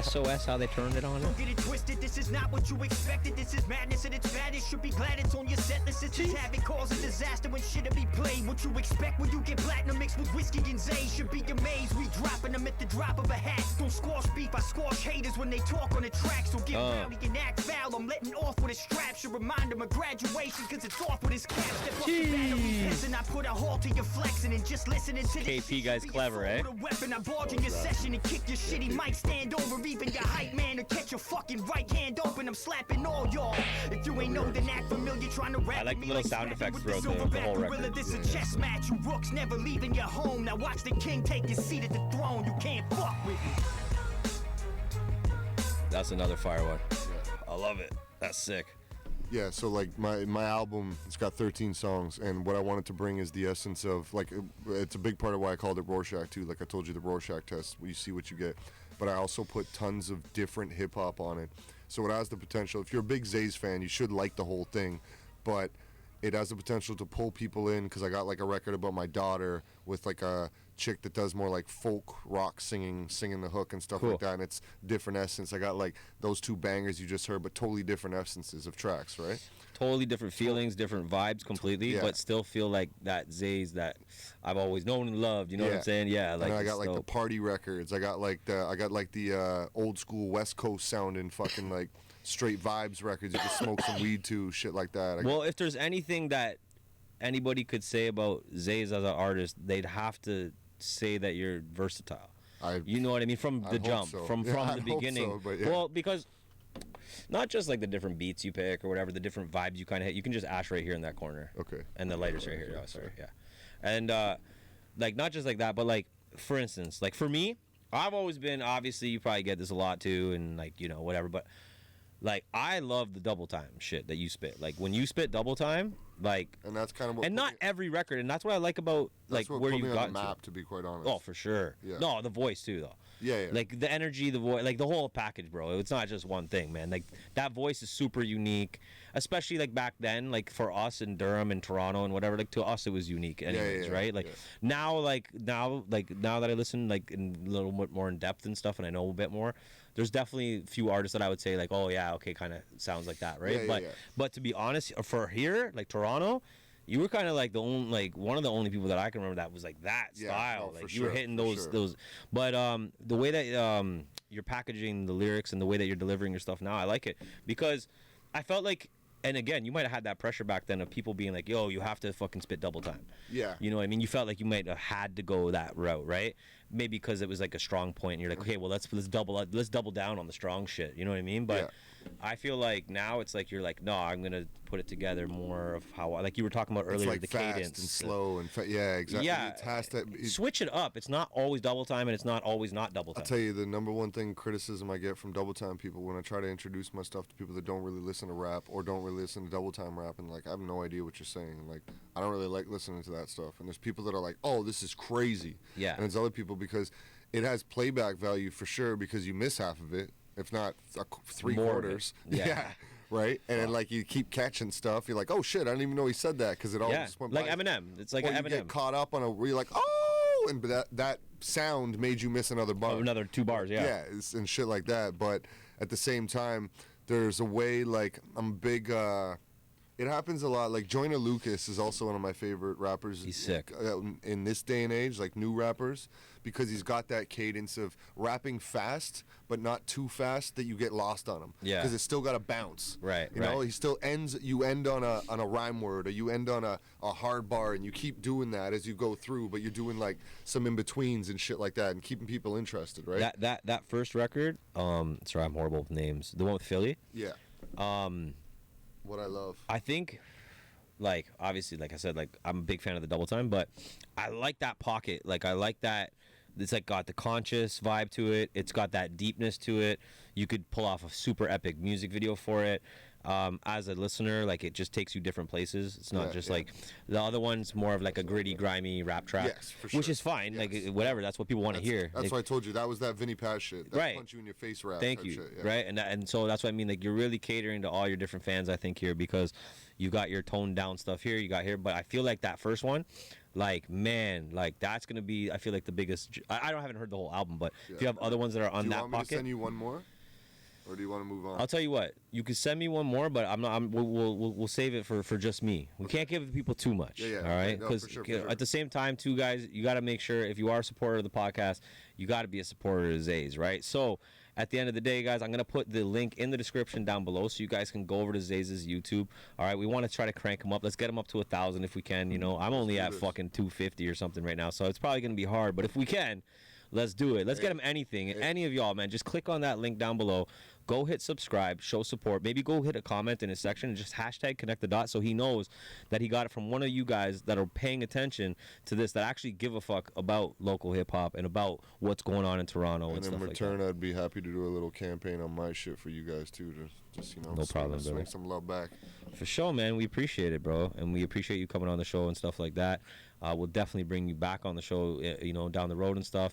SOS, how they turned it on. Don't get it twisted, this is not what you expected. This is madness at its baddest. Should be glad it's on your set list. It's just habit cause a disaster when shit'll be played. What you expect when you get platinum mixed with whiskey and Zaze. Should be amazed, we dropping them at the drop of a hat. Don't squash beef, I squash haters when they talk on the track. So get rowdy and act foul. I'm letting off with a strap. Should remind them of graduation, cause it's off with his cap. Step up the battery, listen, I put a halt to your flexing and just listening to this KP guy's clever, eh? a weapon, I barge in your session and kick your shitty mic stand over even your hype man to catch your fucking right hand open. I'm slapping all y'all. If you ain't know, then act familiar trying to rap. I like the me little sound snapping effects with throughout the silverback whole gorilla. record. This a chess match. You rooks never leaving your home. Now watch the king take his seat at the throne. You can't fuck with me. That's another fire one. I love it. That's sick. Yeah, so like my album, it's got 13 songs, and what I wanted to bring is the essence of, like, it's a big part of why I called it Rorschach too. Like I told you, the Rorschach test, where you see what you get. But I also put tons of different hip hop on it. So it has the potential, if you're a big Zaze fan, you should like the whole thing. But it has the potential to pull people in, because I got like a record about my daughter with like a chick that does more like folk rock singing the hook and stuff like that, and it's different essence. I got like those two bangers you just heard, but totally different essences of tracks, right? Totally different feelings, different vibes completely, but still feel like that Zaze that I've always known and loved. You know what I'm saying? Yeah. Like, and I got like the party records. I got like the old school West Coast sounding fucking like straight vibes records. You can smoke some weed to, shit like that. Well, if there's anything that anybody could say about Zaze as an artist, they'd have to say that you're versatile. You know what I mean? From the jump, so. from the beginning. So, but yeah. Well, because not just like the different beats you pick or whatever, the different vibes you kind of hit. You can just ash right here in that corner. Okay. And the lighter's right here. Oh, sorry. Yeah. And like not just like that, but like for instance, like for me, I've always been, obviously you probably get this a lot too, and like, you know, whatever, but like I love the double time shit that you spit. Like when you spit double time, like, and that's kind of what, and not every record, and that's what I like about like where you got on the map, to be quite honest. Oh, for sure. Yeah. No, the voice too, though. Yeah. Like the energy, the voice, like the whole package, bro. It's not just one thing, man. Like that voice is super unique, especially like back then, like for us in Durham and Toronto and whatever. Like to us, it was unique, anyways, right? Like now that I listen like in a little bit more in depth and stuff, and I know a bit more. There's definitely a few artists that I would say like, oh yeah, okay, kind of sounds like that, right? But to be honest, for here, like Toronto, you were kind of like the only, like one of the only people that I can remember that was like that style. No, like you were hitting those. But the way that you're packaging the lyrics and the way that you're delivering your stuff now, I like it because I felt like, and again, you might have had that pressure back then of people being like, yo, you have to fucking spit double time. Yeah. You know what I mean? You felt like you might have had to go that route, right? Maybe because it was like a strong point and you're like, okay, well, let's double down on the strong shit. You know what I mean? But I feel like now it's like you're like, no, I'm going to put it together more of how, like you were talking about earlier, like the fast cadence. and slow and yeah, exactly. Yeah. It has to, switch it up. It's not always double time and it's not always not double time. I'll tell you, the number one thing criticism I get from double time people when I try to introduce my stuff to people that don't really listen to rap or don't really listen to double time rap, and like, I have no idea what you're saying. And like, I don't really like listening to that stuff. And there's people that are like, oh, this is crazy. Yeah. And there's other people because it has playback value for sure because you miss half of it, if not three quarters. Yeah. Right? And then, like, you keep catching stuff. You're like, oh, shit, I didn't even know he said that because it all just went like by. Eminem. It's like or Eminem. You get caught up on where you're like, oh, and that sound made you miss another bar. Another 2 bars, yeah. Yeah, and shit like that. But at the same time, there's a way, like, I'm big, it happens a lot. Like, Joyner Lucas is also one of my favorite rappers. He's sick. In this day and age, like new rappers, because he's got that cadence of rapping fast, but not too fast that you get lost on him. Yeah. Because it's still got to bounce. Right, You know, he still you end on a rhyme word, or you end on a hard bar, and you keep doing that as you go through, but you're doing like some in-betweens and shit like that and keeping people interested, right? That first record, sorry, I'm horrible with names. The one with Philly? Yeah. What I love. I think, like, obviously, like I said, like, I'm a big fan of the double time, but I like that pocket. Like, I like that. It's like got the conscious vibe to it. It's got that deepness to it. You could pull off a super epic music video for it. As a listener, like, it just takes you different places. It's not just like the other one's more of like a gritty, grimy rap track, yes, for sure. which is fine. Like, whatever. That's what people want to hear. That's why I told you that was that Vinny Paz shit. That punch you in your face rap. Thank you. Shit, yeah. Right, and so that's what I mean. Like, you're really catering to all your different fans, I think, here, because you got your toned down stuff here, you got here, but I feel like that first one, like, man, like, that's gonna be, I feel like, the biggest. I haven't heard the whole album, but if you have other ones that are on that pocket, do you want me to send you one more, or do you want to move on? I'll tell you what, you can send me one more, but we'll save it for just me. We can't give people too much. Yeah. All right, because at the same time, too, guys, you got to make sure if you are a supporter of the podcast, you got to be a supporter of Zaze, right? So at the end of the day, guys, I'm going to put the link in the description down below so you guys can go over to Zaze's YouTube. All right, we want to try to crank him up. Let's get him up to 1,000 if we can. You know, I'm only at fucking 250 or something right now, so it's probably going to be hard. But if we can, let's do it. Let's get him anything. Any of y'all, man, just click on that link down below. Go hit subscribe, show support. Maybe go hit a comment in his section and just hashtag connect the dots so he knows that he got it from one of you guys that are paying attention to this, that actually give a fuck about local hip hop and about what's going on in Toronto and stuff like that. And in return, I'd be happy to do a little campaign on my shit for you guys too, to just, you know, no problem, swing some love back. For sure, man. We appreciate it, bro, and we appreciate you coming on the show and stuff like that. We'll definitely bring you back on the show, you know, down the road and stuff.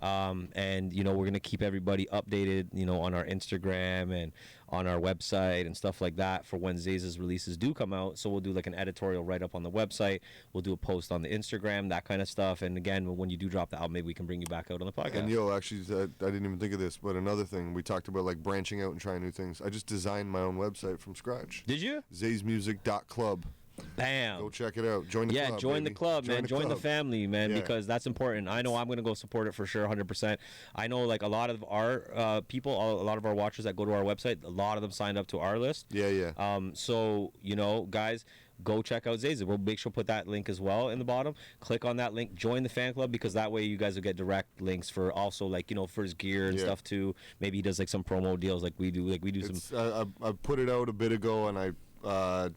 And, you know, we're going to keep everybody updated, you know, on our Instagram and on our website and stuff like that for when Zaze's releases do come out. So we'll do like an editorial write-up on the website. We'll do a post on the Instagram, that kind of stuff. And again, when you do drop the album, maybe we can bring you back out on the podcast. And yo, actually, I didn't even think of this, but another thing, we talked about like branching out and trying new things. I just designed my own website from scratch. Did you? ZazesMusic.club. Bam. Go check it out. Join the club. Join the baby. club, man. Join the club. family, man, Yeah. because that's important. I know I'm gonna go support it for sure, 100%. I know like a lot of our people, a lot of our watchers that go to our website, a lot of them signed up to our list. Yeah. So guys, go check out Zaze. We'll make sure to put that link as well in the bottom. Click on that link, join the fan club, because that way you guys will get direct links for also like for his gear and stuff too. Maybe he does like some promo deals like we do. I put it out a bit ago, and I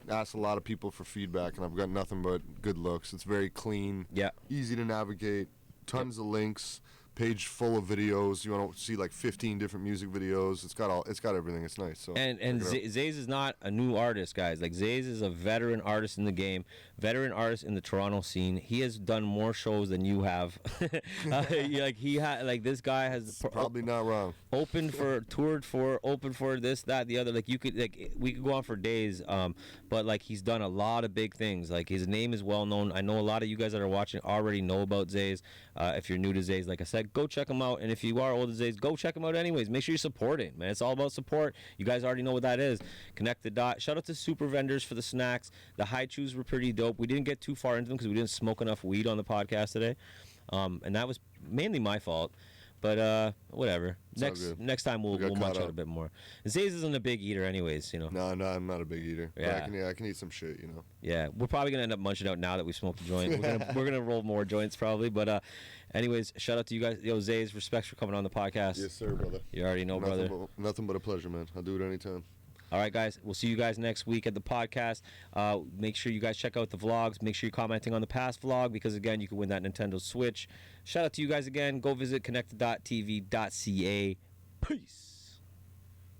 asked a lot of people for feedback, and I've got nothing but good looks. It's very clean, easy to navigate, tons of links, page full of videos. You want to see like 15 different music videos. It's got everything. It's nice. So and Zaze is not a new artist, guys. Like Zaze is a veteran artist in the game, veteran artist in the Toronto scene. He has done more shows than you have. This guy has probably not wrong. Toured for this, that, the other. Like we could go on for days. But like he's done a lot of big things. Like his name is well known. I know a lot of you guys that are watching already know about Zaze. If you're new to Zaze, like I said, go check him out. And if you are old as Zaze, go check him out anyways. Make sure you support it, man. It's all about support. You guys already know what that is. Connect the dot. Shout out to Super Vendors for the snacks. The high chews were pretty dope. We didn't get too far into them because we didn't smoke enough weed on the podcast today. And that was mainly my fault. But whatever. Next time we'll munch out a bit more. Zaze isn't a big eater anyways, No, I'm not a big eater. Yeah. But I can eat some shit, Yeah, we're probably gonna end up munching out now that we smoked a joint. We're gonna roll more joints probably. But anyways, shout out to you guys. Yo, Zaze, respects for coming on the podcast. Yes, sir, brother. You already know, brother. Nothing but a pleasure, man. I'll do it anytime. All right, guys. We'll see you guys next week at the podcast. Make sure you guys check out the vlogs. Make sure you're commenting on the past vlog because, again, you can win that Nintendo Switch. Shout out to you guys again. Go visit connected.tv.ca. Peace.